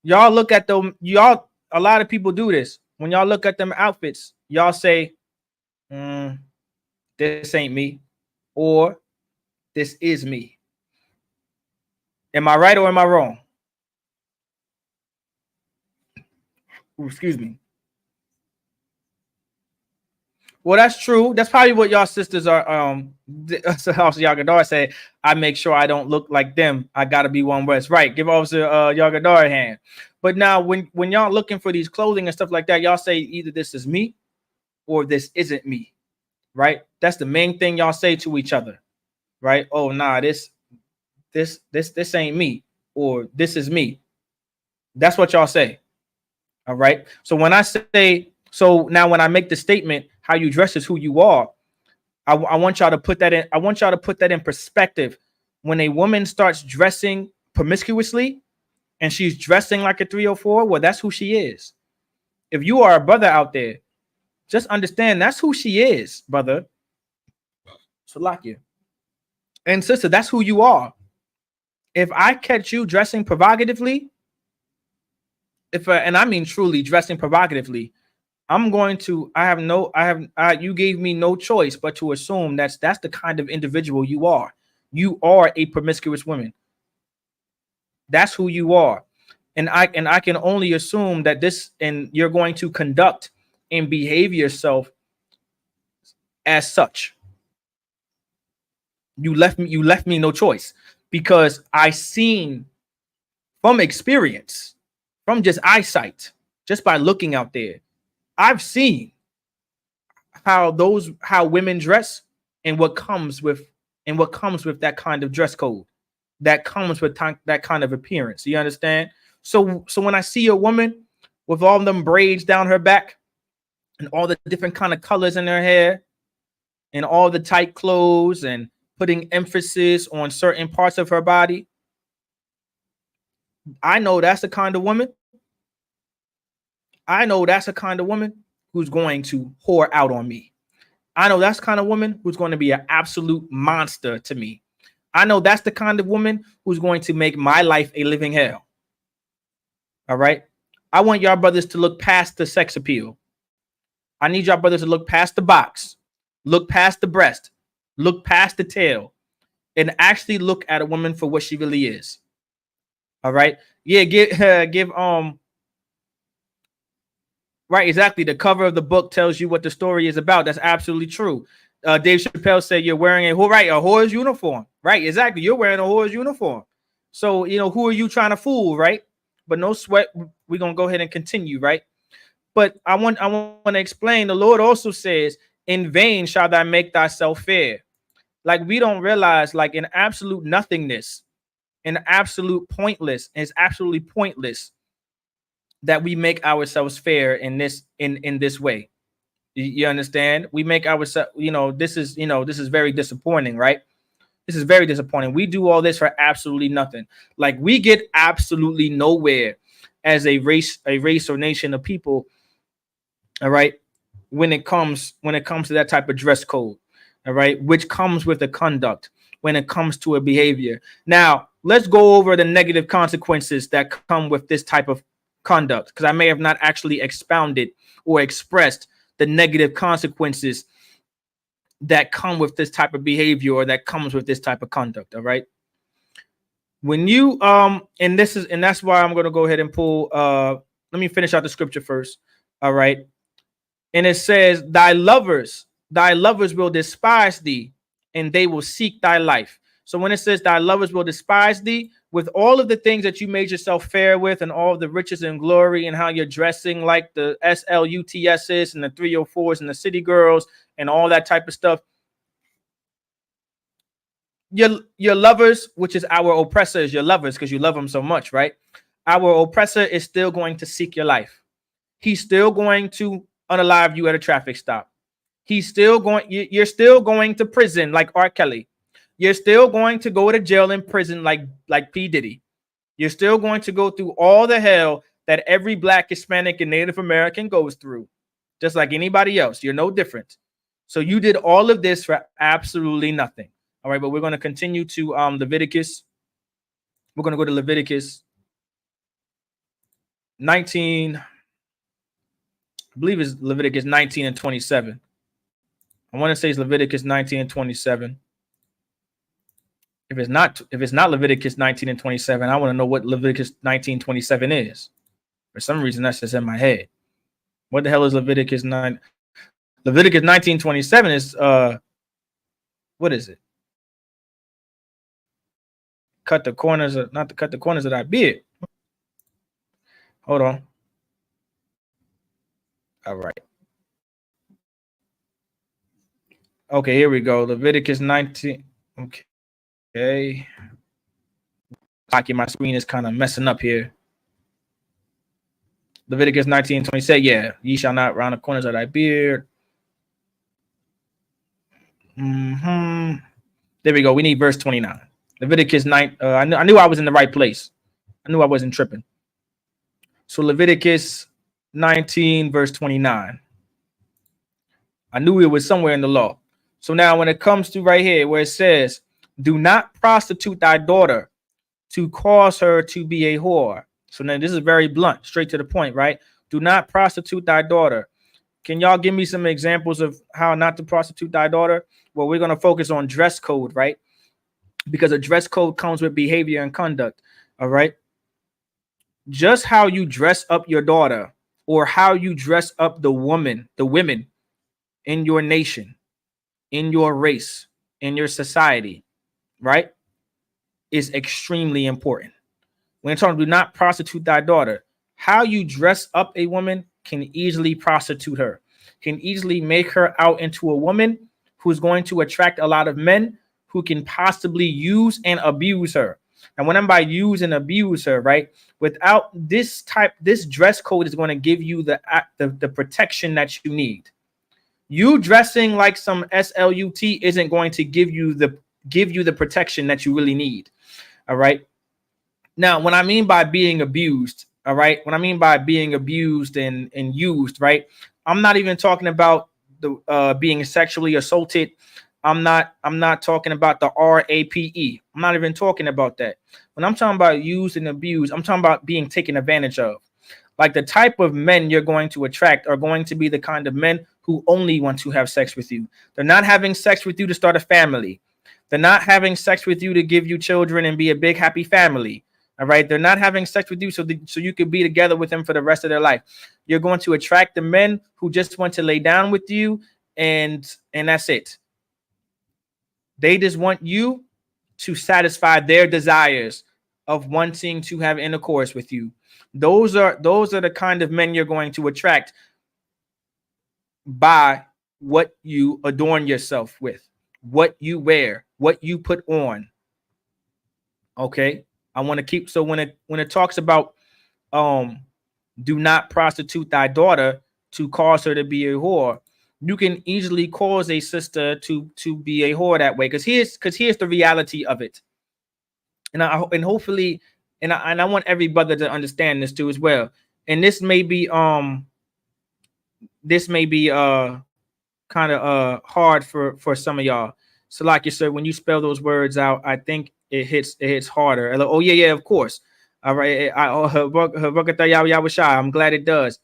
[SPEAKER 3] y'all look at them. A lot of people do this. When y'all look at them outfits, y'all say, "This ain't me," or "This is me." Am I right or am I wrong? Ooh, excuse me. Well, that's true. That's probably what y'all sisters are. So also Yagadar said, "I make sure I don't look like them. I gotta be one West." Right. Give Officer Yagadar a hand. But now, when y'all looking for these clothing and stuff like that, y'all say either this is me or this isn't me. Right. That's the main thing y'all say to each other. Right. Oh, nah, this ain't me, or this is me. That's what y'all say. All right. So when I say, so now when I make the statement, how you dress is who you are, I want y'all to put that in. I want y'all to put that in perspective. When a woman starts dressing promiscuously and she's dressing like a 304, well, that's who she is. If you are a brother out there, just understand that's who she is, brother. Salakia. And sister, that's who you are. If I catch you dressing provocatively, and I mean truly dressing provocatively, I'm going to, you gave me no choice but to assume that's the kind of individual you are. You are a promiscuous woman. That's who you are. And I can only assume that you're going to conduct and behave yourself as such. You left me no choice, because I seen from experience, from just eyesight, just by looking out there, I've seen how women dress, and what comes with that kind of dress code, that comes with that kind of appearance. You understand? So when I see a woman with all them braids down her back and all the different kind of colors in her hair and all the tight clothes and putting emphasis on certain parts of her body, I know that's the kind of woman. I know that's the kind of woman who's going to whore out on me. I know that's the kind of woman who's going to be an absolute monster to me. I know that's the kind of woman who's going to make my life a living hell. All right. I want y'all brothers to look past the sex appeal. I need y'all brothers to look past the box, look past the breast, look past the tail, and actually look at a woman for what she really is. All right. Yeah. Give right, exactly. The cover of the book tells you what the story is about. That's absolutely true. Dave Chappelle said you're wearing a whore's uniform. Right, exactly. You're wearing a whore's uniform. So, who are you trying to fool, right? But no sweat. We're going to go ahead and continue, right? But I want to explain. The Lord also says, in vain shall thou make thyself fair. Like, we don't realize, like, in absolute nothingness, in absolute pointless, it's absolutely pointless that we make ourselves fair in this way. You understand? We make ourselves, this is very disappointing, right? This is very disappointing. We do all this for absolutely nothing. Like, we get absolutely nowhere as a race or nation of people. All right. When it comes to that type of dress code, all right, which comes with the conduct when it comes to a behavior. Now, let's go over the negative consequences that come with this type of conduct, because I may have not actually expounded or expressed the negative consequences that come with this type of behavior, or that comes with this type of conduct. All right. When you and that's why I'm going to go ahead and pull let me finish out the scripture first. All right. And it says, thy lovers will despise thee, and they will seek thy life. So when it says thy lovers will despise thee, with all of the things that you made yourself fair with, and all of the riches and glory, and how you're dressing like the SLUTSs and the 304s and the city girls and all that type of stuff, your lovers, which is our oppressor, is your lovers because you love them so much, right? Our oppressor is still going to seek your life. He's still going to unalive you at a traffic stop. You're still going to prison like R. Kelly. You're still going to go to jail in prison like P. Diddy. You're still going to go through all the hell that every Black, Hispanic, and Native American goes through, just like anybody else. You're no different. So you did all of this for absolutely nothing. All right, but we're going to continue to Leviticus. We're going to go to Leviticus 19. I believe it's Leviticus 19 and 27. I want to say it's Leviticus 19 and 27. If it's not Leviticus 19 and 27, I want to know what Leviticus 19:27 is. For some reason, that's just in my head. What the hell is Leviticus 9? Leviticus 19:27 is what is it? Not to cut the corners of thy beard. Hold on. All right. Okay, here we go. Leviticus 19. Okay. My screen is kind of messing up here. Leviticus 19:27. Yeah, ye shall not round the corners of thy beard. There we go. We need verse 29. Leviticus 9. I knew I was in the right place. I knew I wasn't tripping. So Leviticus 19, verse 29. I knew it was somewhere in the law. So now when it comes to right here where it says, do not prostitute thy daughter to cause her to be a whore. So now this is very blunt, straight to the point, right? Do not prostitute thy daughter. Can y'all give me some examples of how not to prostitute thy daughter? Well, we're going to focus on dress code, right? Because a dress code comes with behavior and conduct. All right. Just how you dress up your daughter, or how you dress up the women in your nation, in your race, in your society, right, is extremely important. When it's talking, do not prostitute thy daughter, how you dress up a woman can easily prostitute her, can easily make her out into a woman who's going to attract a lot of men who can possibly use and abuse her. And when I'm by use and abuse her, right, without this dress code is going to give you the protection that you need. You dressing like some SLUT isn't going to give you the protection that you really need. All right. Now, when I mean by being abused, all right, when I mean by being abused and used, right, I'm not even talking about the being sexually assaulted. I'm not talking about the RAPE. I'm not even talking about that. When I'm talking about used and abused, I'm talking about being taken advantage of. Like, the type of men you're going to attract are going to be the kind of men who only want to have sex with you. They're not having sex with you to start a family. They're not having sex with you to give you children and be a big happy family. All right. They're not having sex with you so you could be together with them for the rest of their life. You're going to attract the men who just want to lay down with you, and that's it. They just want you to satisfy their desires of wanting to have intercourse with you. Those are the kind of men you're going to attract by what you adorn yourself with, what you wear, what you put on. Okay. I want to keep, so when it talks about do not prostitute thy daughter to cause her to be a whore, you can easily cause a sister to be a whore that way. Because here's the reality of it. And hopefully, and I want every brother to understand this too as well. And this may be kind of hard for some of y'all. So like you said, when you spell those words out, I think it hits harder. Like, oh yeah, of course. All right, I'm glad it does.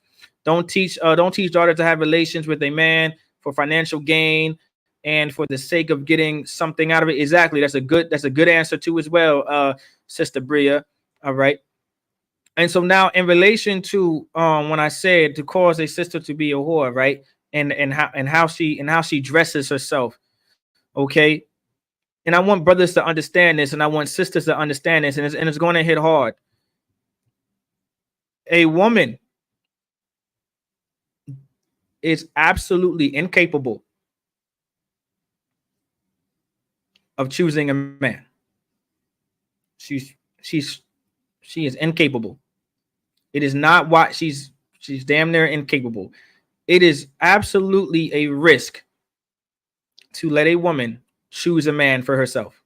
[SPEAKER 3] Don't teach daughter to have relations with a man for financial gain and for the sake of getting something out of it. Exactly. That's a good answer too as well, Sister Bria. All right. And so now, in relation to when I said to cause a sister to be a whore, right? And how she dresses herself, okay? And I want brothers to understand this, and I want sisters to understand this, and it's going to hit hard. A woman is absolutely incapable of choosing a man. She's she is incapable. It is not why she's damn near incapable. It is absolutely a risk to let a woman choose a man for herself.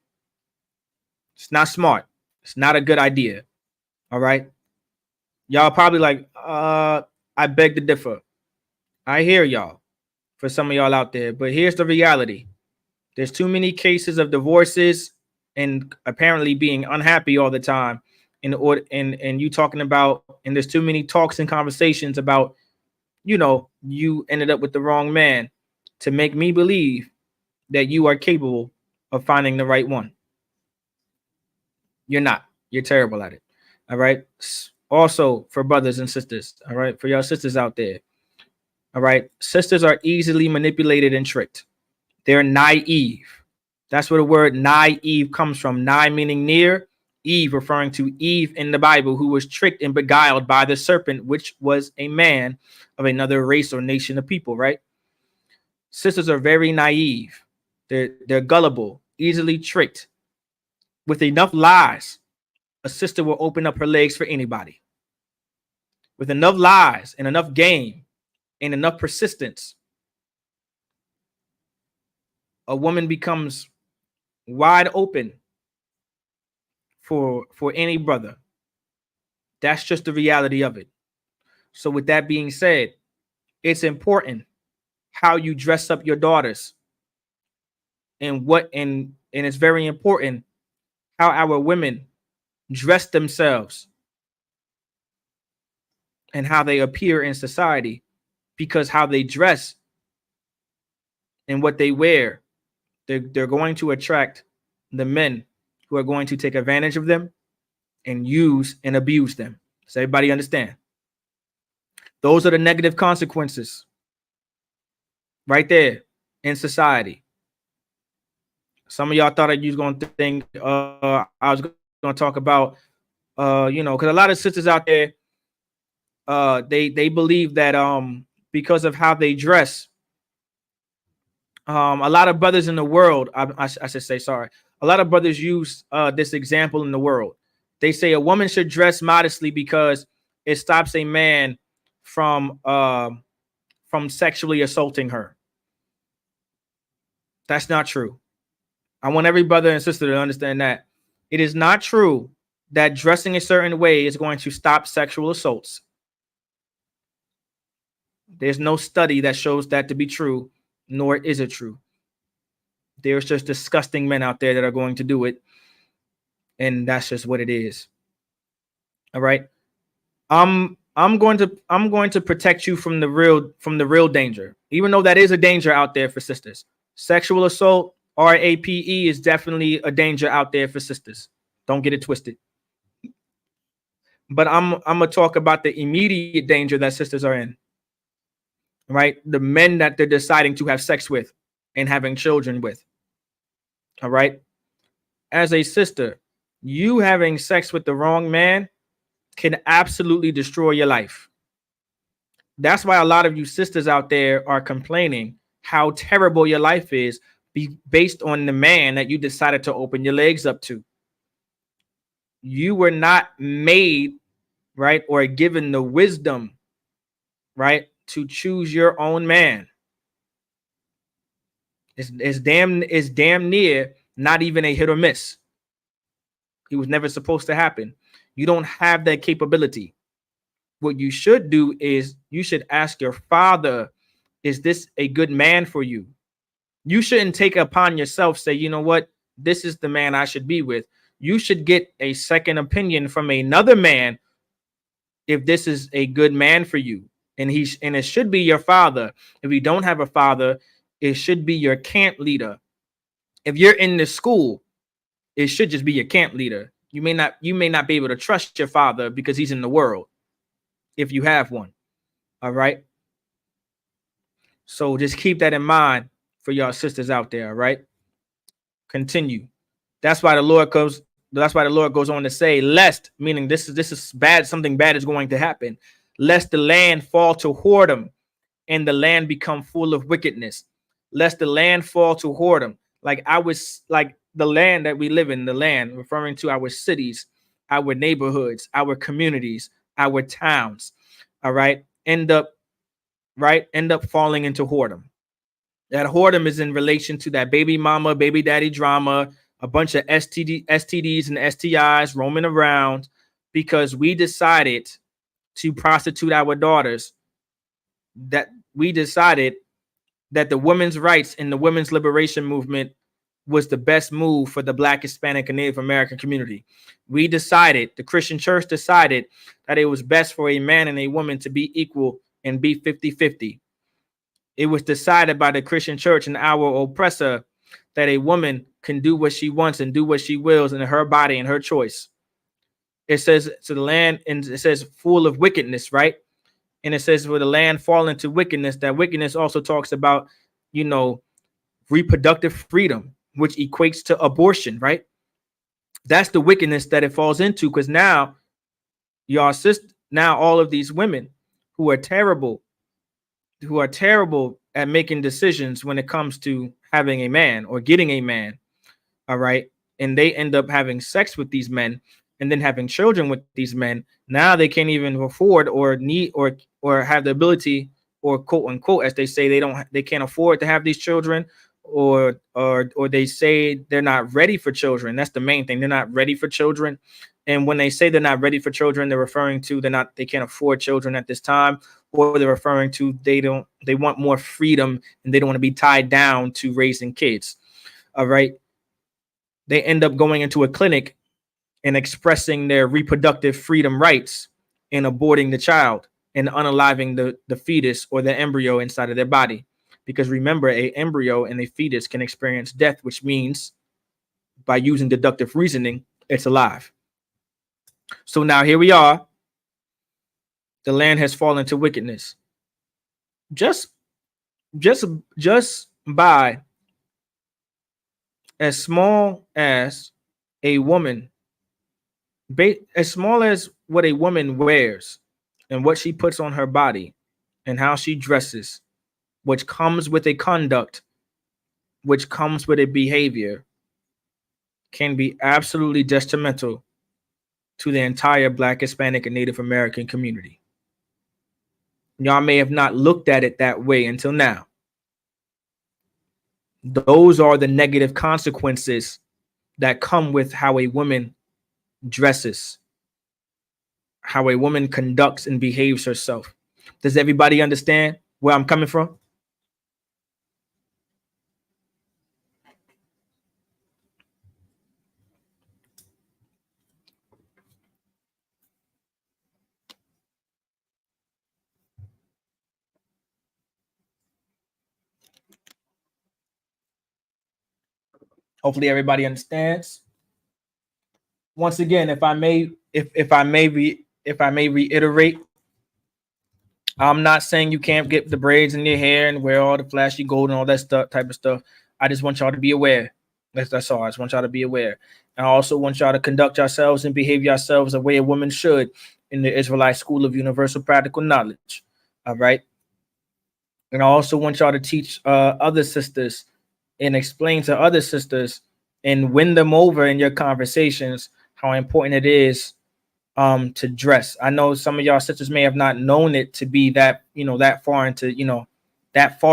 [SPEAKER 3] It's not smart. It's not a good idea. All right. Y'all probably like, I beg to differ. I hear y'all for some of y'all out there, but here's the reality. There's too many cases of divorces and apparently being unhappy all the time. And you talking about, and there's too many talks and conversations about, you ended up with the wrong man to make me believe that you are capable of finding the right one. You're not. You're terrible at it. All right. Also, for brothers and sisters, all right, for y'all sisters out there, all right, sisters are easily manipulated and tricked. They're naive. That's where the word naive comes from. Nigh meaning near, Eve referring to Eve in the Bible, who was tricked and beguiled by the serpent, which was a man of another race or nation of people, right? Sisters are very naive. They're gullible, easily tricked. With enough lies, a sister will open up her legs for anybody. With enough lies and enough game and enough persistence, a woman becomes wide open for any brother. That's just the reality of it. So with that being said, it's important how you dress up your daughters, and it's very important how our women dress themselves and how they appear in society, because how they dress and what they wear, they're going to attract the men who are going to take advantage of them and use and abuse them. Does everybody understand? Those are the negative consequences right there in society. Some of y'all thought that you was going to think I was going to talk about, because a lot of sisters out there, they believe that because of how they dress, a lot of brothers in the world, I should say, sorry, a lot of brothers use this example in the world. They say a woman should dress modestly because it stops a man from sexually assaulting her. That's not true. I want every brother and sister to understand that it is not true that dressing a certain way is going to stop sexual assaults. There's no study that shows that to be true, nor is it true. There's just disgusting men out there that are going to do it, and that's just what it is. All right. I'm going to protect you from the real danger, even though that is a danger out there for sisters. Sexual assault, RAPE, is definitely a danger out there for sisters. Don't get it twisted. But I'm gonna talk about the immediate danger that sisters are in. Right? The men that they're deciding to have sex with and having children with. All right. As a sister, you having sex with the wrong man can absolutely destroy your life. That's why a lot of you sisters out there are complaining how terrible your life is based on the man that you decided to open your legs up to. You were not made, right, or given the wisdom, right, to choose your own man. It's damn near not even a hit or miss. It was never supposed to happen. You don't have that capability. What you should do is you should ask your father, is this a good man for you? You shouldn't take it upon yourself, say, you know what, this is the man I should be with. You should get a second opinion from another man if this is a good man for you. And it should be your father. If you don't have a father, it should be your camp leader. If you're in the school, it should just be your camp leader. You may not be able to trust your father because he's in the world, if you have one. All right. So just keep that in mind for y'all sisters out there. All right. Continue. That's why the Lord goes on to say, lest, meaning this is bad, something bad is going to happen, lest the land fall to whoredom and the land become full of wickedness. Lest the land fall to whoredom. Like the land that we live in, the land referring to our cities, our neighborhoods, our communities, our towns. All right. End up falling into whoredom. That whoredom is in relation to that baby mama, baby daddy drama, a bunch of STDs and STIs roaming around because we decided to prostitute our daughters. That we decided that the women's rights and the women's liberation movement was the best move for the Black, Hispanic, and Native American community. We decided, the Christian church decided, that it was best for a man and a woman to be equal and be 50-50. It was decided by the Christian church and our oppressor that a woman can do what she wants and do what she wills in her body and her choice. It says to the land, and it says full of wickedness, right? And it says for the land fall into wickedness. That wickedness also talks about, reproductive freedom, which equates to abortion, right? That's the wickedness that it falls into, because now all of these women who are terrible at making decisions when it comes to having a man or getting a man, all right, and they end up having sex with these men and then having children with these men. Now they can't even afford or need or have the ability, or quote unquote, as they say, they can't afford to have these children, or they say they're not ready for children. That's the main thing. They're not ready for children. And when they say they're not ready for children, they're referring to they can't afford children at this time, or they're referring to they want more freedom and they don't want to be tied down to raising kids. All right. They end up going into a clinic and expressing their reproductive freedom rights and aborting the child and unaliving the fetus or the embryo inside of their body. Because remember, a embryo and a fetus can experience death, which means by using deductive reasoning, it's alive. So now here we are. The land has fallen to wickedness. Just by as small as a woman, as small as what a woman wears and what she puts on her body and how she dresses, which comes with a conduct, which comes with a behavior, can be absolutely detrimental to the entire Black, Hispanic, and Native American community. Y'all may have not looked at it that way until now. Those are the negative consequences that come with how a woman dresses, how a woman conducts and behaves herself. Does everybody understand where I'm coming from? Hopefully everybody understands. Once again, if I may reiterate, I'm not saying you can't get the braids in your hair and wear all the flashy gold and all that type of stuff. I just want y'all to be aware. That's all. I just want y'all to be aware. And I also want y'all to conduct yourselves and behave yourselves the way a woman should in the Israelite School of Universal Practical Knowledge. All right. And I also want y'all to teach other sisters and explain to other sisters and win them over in your conversations how important it is to dress. I know some of y'all sisters may have not known it to be that, that far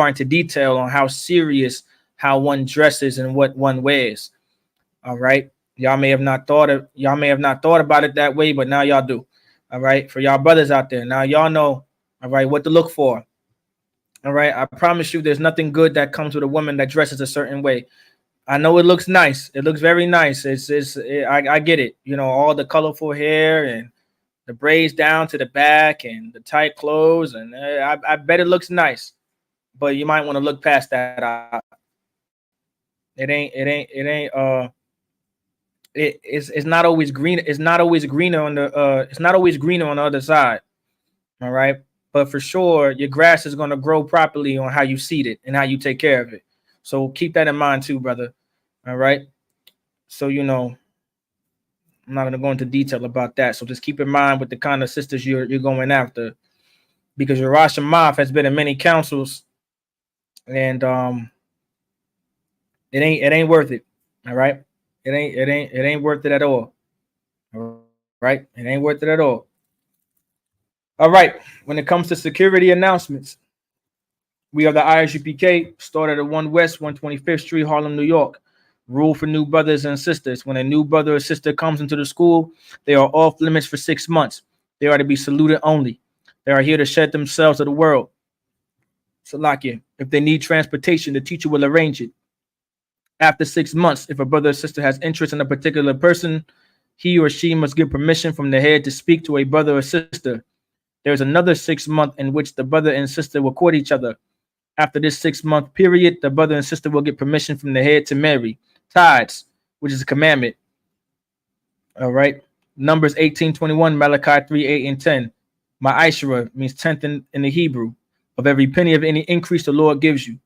[SPEAKER 3] into detail on how serious how one dresses and what one wears. All right. Y'all may have not thought about it that way, but now y'all do. All right. For y'all brothers out there, now y'all know, all right, what to look for. All right. I promise you there's nothing good that comes with a woman that dresses a certain way. I know it looks nice. It looks very nice. I get it. You know, all the colorful hair and the braids down to the back and the tight clothes. And I bet it looks nice, but you might want to look past that. It's not always green. It's not always greener on the other side. All right. But for sure, your grass is going to grow properly on how you seed it and how you take care of it. So keep that in mind too, brother. All right. So, you know, I'm not going to go into detail about that. So just keep in mind with the kind of sisters you're going after, because your Rosh Hashanah has been in many councils, and it ain't worth it. All right. It ain't worth it at all. All right. It ain't worth it at all. All right. When it comes to security announcements, we are the ISUPK, started at 1 West 125th Street, Harlem, New York. Rule for new brothers and sisters: when a new brother or sister comes into the school, they are off limits for 6 months. They are to be saluted only. They are here to shed themselves to the world. Salakia, if they need transportation, the teacher will arrange it. After 6 months, if a brother or sister has interest in a particular person, he or she must give permission from the head to speak to a brother or sister. There's another 6 months in which the brother and sister will court each other. After this 6 month period, the brother and sister will get permission from the head to marry. Tithes, which is a commandment. All right. Numbers 18:21, Malachi 3:8 and 10. Ma'ashra means 10th in the Hebrew. Of every penny of any increase the Lord gives you.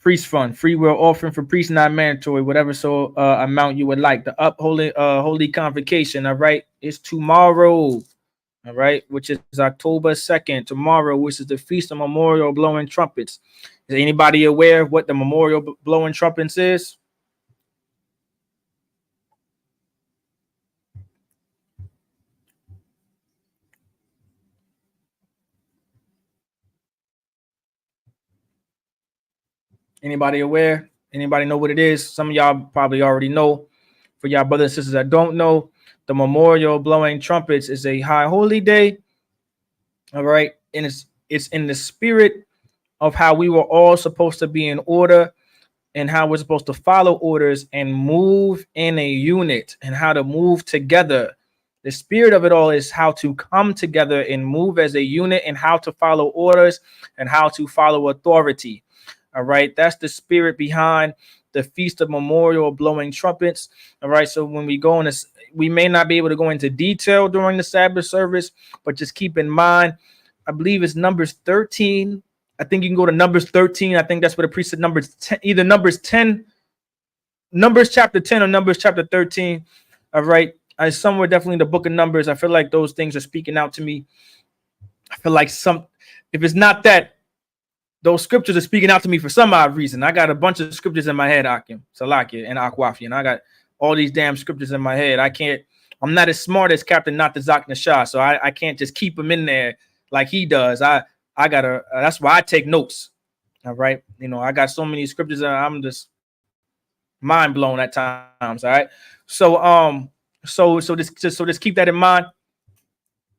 [SPEAKER 3] Priest fund, free will offering for priests, not mandatory, whatever amount you would like. The holy convocation, all right, is tomorrow. All right, which is October 2nd, tomorrow, which is the Feast of Memorial Blowing Trumpets. Is anybody aware of what the Memorial Blowing Trumpets is? Anybody aware? Anybody know what it is? Some of y'all probably already know. For y'all brothers and sisters that don't know, the Memorial Blowing Trumpets is a high holy day. All right, and it's in the spirit of how we were all supposed to be in order, and how we're supposed to follow orders and move in a unit, and how to move together. The spirit of it all is how to come together and move as a unit, and how to follow orders and how to follow authority. All right, that's the spirit behind the Feast of Memorial Blowing Trumpets. All right, so when we go in this, we may not be able to go into detail during the Sabbath service, but just keep in mind, I believe it's Numbers 13. I think you can go to Numbers 13. I think that's what the priest said, Numbers 10, either Numbers chapter 10 or Numbers chapter 13. All right, somewhere definitely in the book of Numbers. I feel like those things are speaking out to me. I feel like if it's not that, those scriptures are speaking out to me for some odd reason. I got a bunch of scriptures in my head, Akim, Salakia, and Akwafi, and I got all these damn scriptures in my head. I'm not as smart as Captain Natazak Nashah, so I can't just keep them in there like he does. That's why I take notes. All right. You know, I got so many scriptures and I'm just mind blown at times. All right. So just keep that in mind.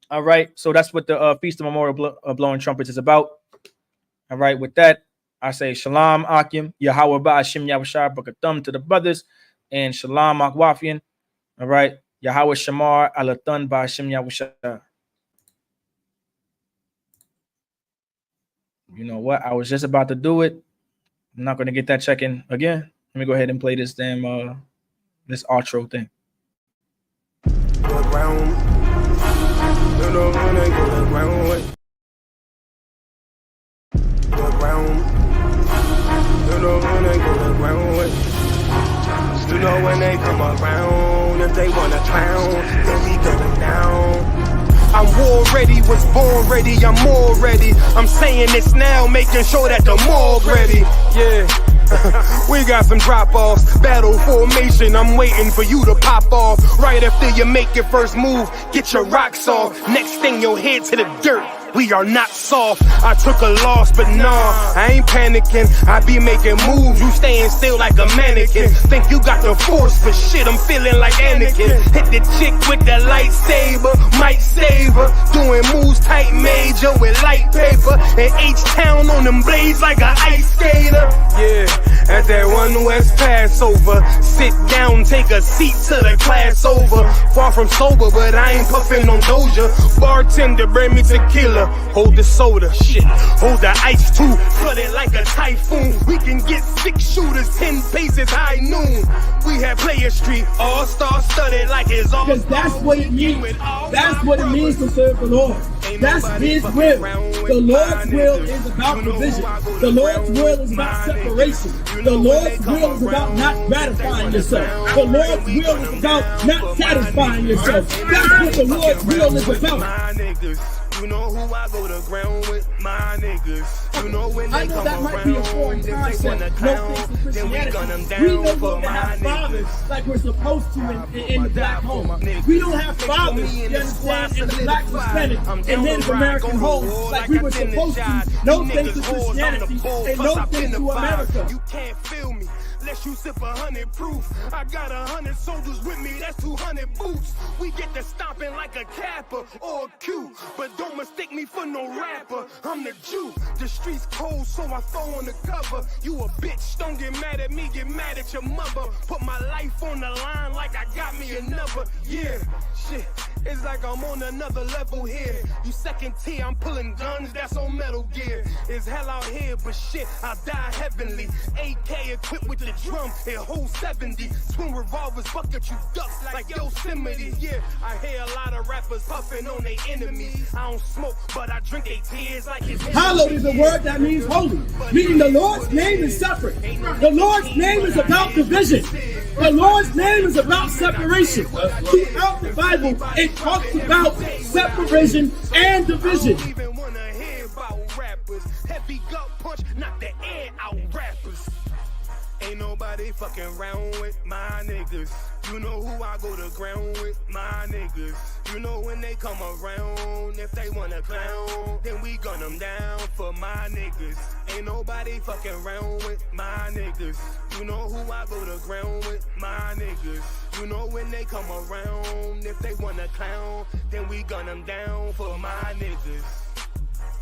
[SPEAKER 3] All right. So that's what the Feast of Memorial Blowing Trumpets is about. All right. With that, I say Shalom Akim, Yahweh Ba'ashim Yahushua Bakathum to the brothers, and Shalom Akwafian. All right. Yahweh Shamar Alathan Ba'ashim Yahushua. You know what? I was just about to do it. I'm not going to get that check-in again. Let me go ahead and play this damn this outro thing.
[SPEAKER 1] You know when they come around, if they wanna clown, then we going down. I'm war ready, was born ready, I'm more ready. I'm saying this now, making sure that the morgue ready. Yeah. We got some drop-offs, battle formation, I'm waiting for you to pop off. Right after you make your first move, get your rocks off. Next thing you'll head to the dirt. we are not soft. I took a loss, but nah, I ain't panicking. I be making moves, you staying still like a mannequin. Think you got the force, but shit, I'm feeling like Anakin. Hit the chick with the lightsaber, might save her. Doing moves tight major with light paper. And H-Town on them blades like an ice skater. Yeah, at that One West Passover. Sit down, take a seat till the class over. Far from sober, but I ain't puffin' on Doja. Bartender, bring me tequila. Hold the soda, shit. Hold the ice too. Flood it like a typhoon. We can get 6 shooters, 10 paces, high noon. We have Player Street, all-star studded like it's all.
[SPEAKER 2] Because that's what it means. That's what it means to serve the Lord. That's His will. The Lord's will is about provision. The Lord's will is about separation. The Lord's will is about not gratifying yourself. The Lord's will is about not satisfying yourself. That's what the Lord's will is about.
[SPEAKER 1] You know who I go to ground with, my niggas. You know when they
[SPEAKER 2] I know
[SPEAKER 1] come
[SPEAKER 2] that might be a
[SPEAKER 1] around,
[SPEAKER 2] foreign
[SPEAKER 1] if they
[SPEAKER 2] concept.
[SPEAKER 1] wanna
[SPEAKER 2] No
[SPEAKER 1] clown,
[SPEAKER 2] things to
[SPEAKER 1] then we gun them
[SPEAKER 2] Christianity. We
[SPEAKER 1] down
[SPEAKER 2] don't
[SPEAKER 1] for
[SPEAKER 2] even
[SPEAKER 1] my
[SPEAKER 2] have fathers
[SPEAKER 1] niggas.
[SPEAKER 2] like we're supposed to in the black home. We don't have fathers, you understand, in the black Hispanic and Native American homes like we were supposed to. No thanks to Christianity and no thanks to America.
[SPEAKER 1] You can't feel me. Unless you sip 100 proof. I got 100 soldiers with me, that's 200 boots. We get to stomping like a Kappa or a Q. But don't mistake me for no rapper, I'm the Jew. The streets cold, so I throw on the cover. You a bitch, don't get mad at me, get mad at your mother. Put my life on the line like I got me another. Yeah, shit, it's like I'm on another level here. You second tier, I'm pulling guns, that's on Metal Gear. It's hell out here, but shit, I die heavenly. AK equipped with the drum, it holds 70. Twin revolvers, bucket you ducks like Yosemite. Yeah, I hear a lot of rappers puffing on their enemies. I don't smoke, but I drink their tears like it's
[SPEAKER 2] Hallowed is a word that means holy, meaning the Lord's name is separate. The Lord's name is about division. The Lord's name is about separation. Throughout the Bible, it talks about separation and division.
[SPEAKER 1] I don't even wanna hear about rappers. Heavy gut punch, knock the air out rappers. Ain't nobody fucking around with my niggas. You know who I go to ground with, my niggas. You know when they come around, if they wanna clown, then we gun them down for my niggas. Ain't nobody fucking around with my niggas. You know who I go to ground with, my niggas. You know when they come around, if they wanna clown, then we gun them down for my niggas.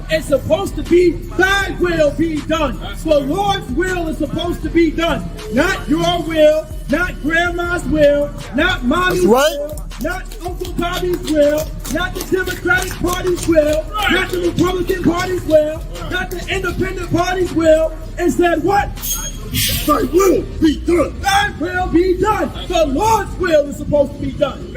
[SPEAKER 2] It's supposed to be thy will be done. The Lord's will is supposed to be done. Not your will, not grandma's will, not mommy's will, not Uncle Bobby's will, not the Democratic Party's will, not the Republican Party's will, not the Independent Party's will. It said what? Thy will be done. Thy will be done. The Lord's will is supposed to be done.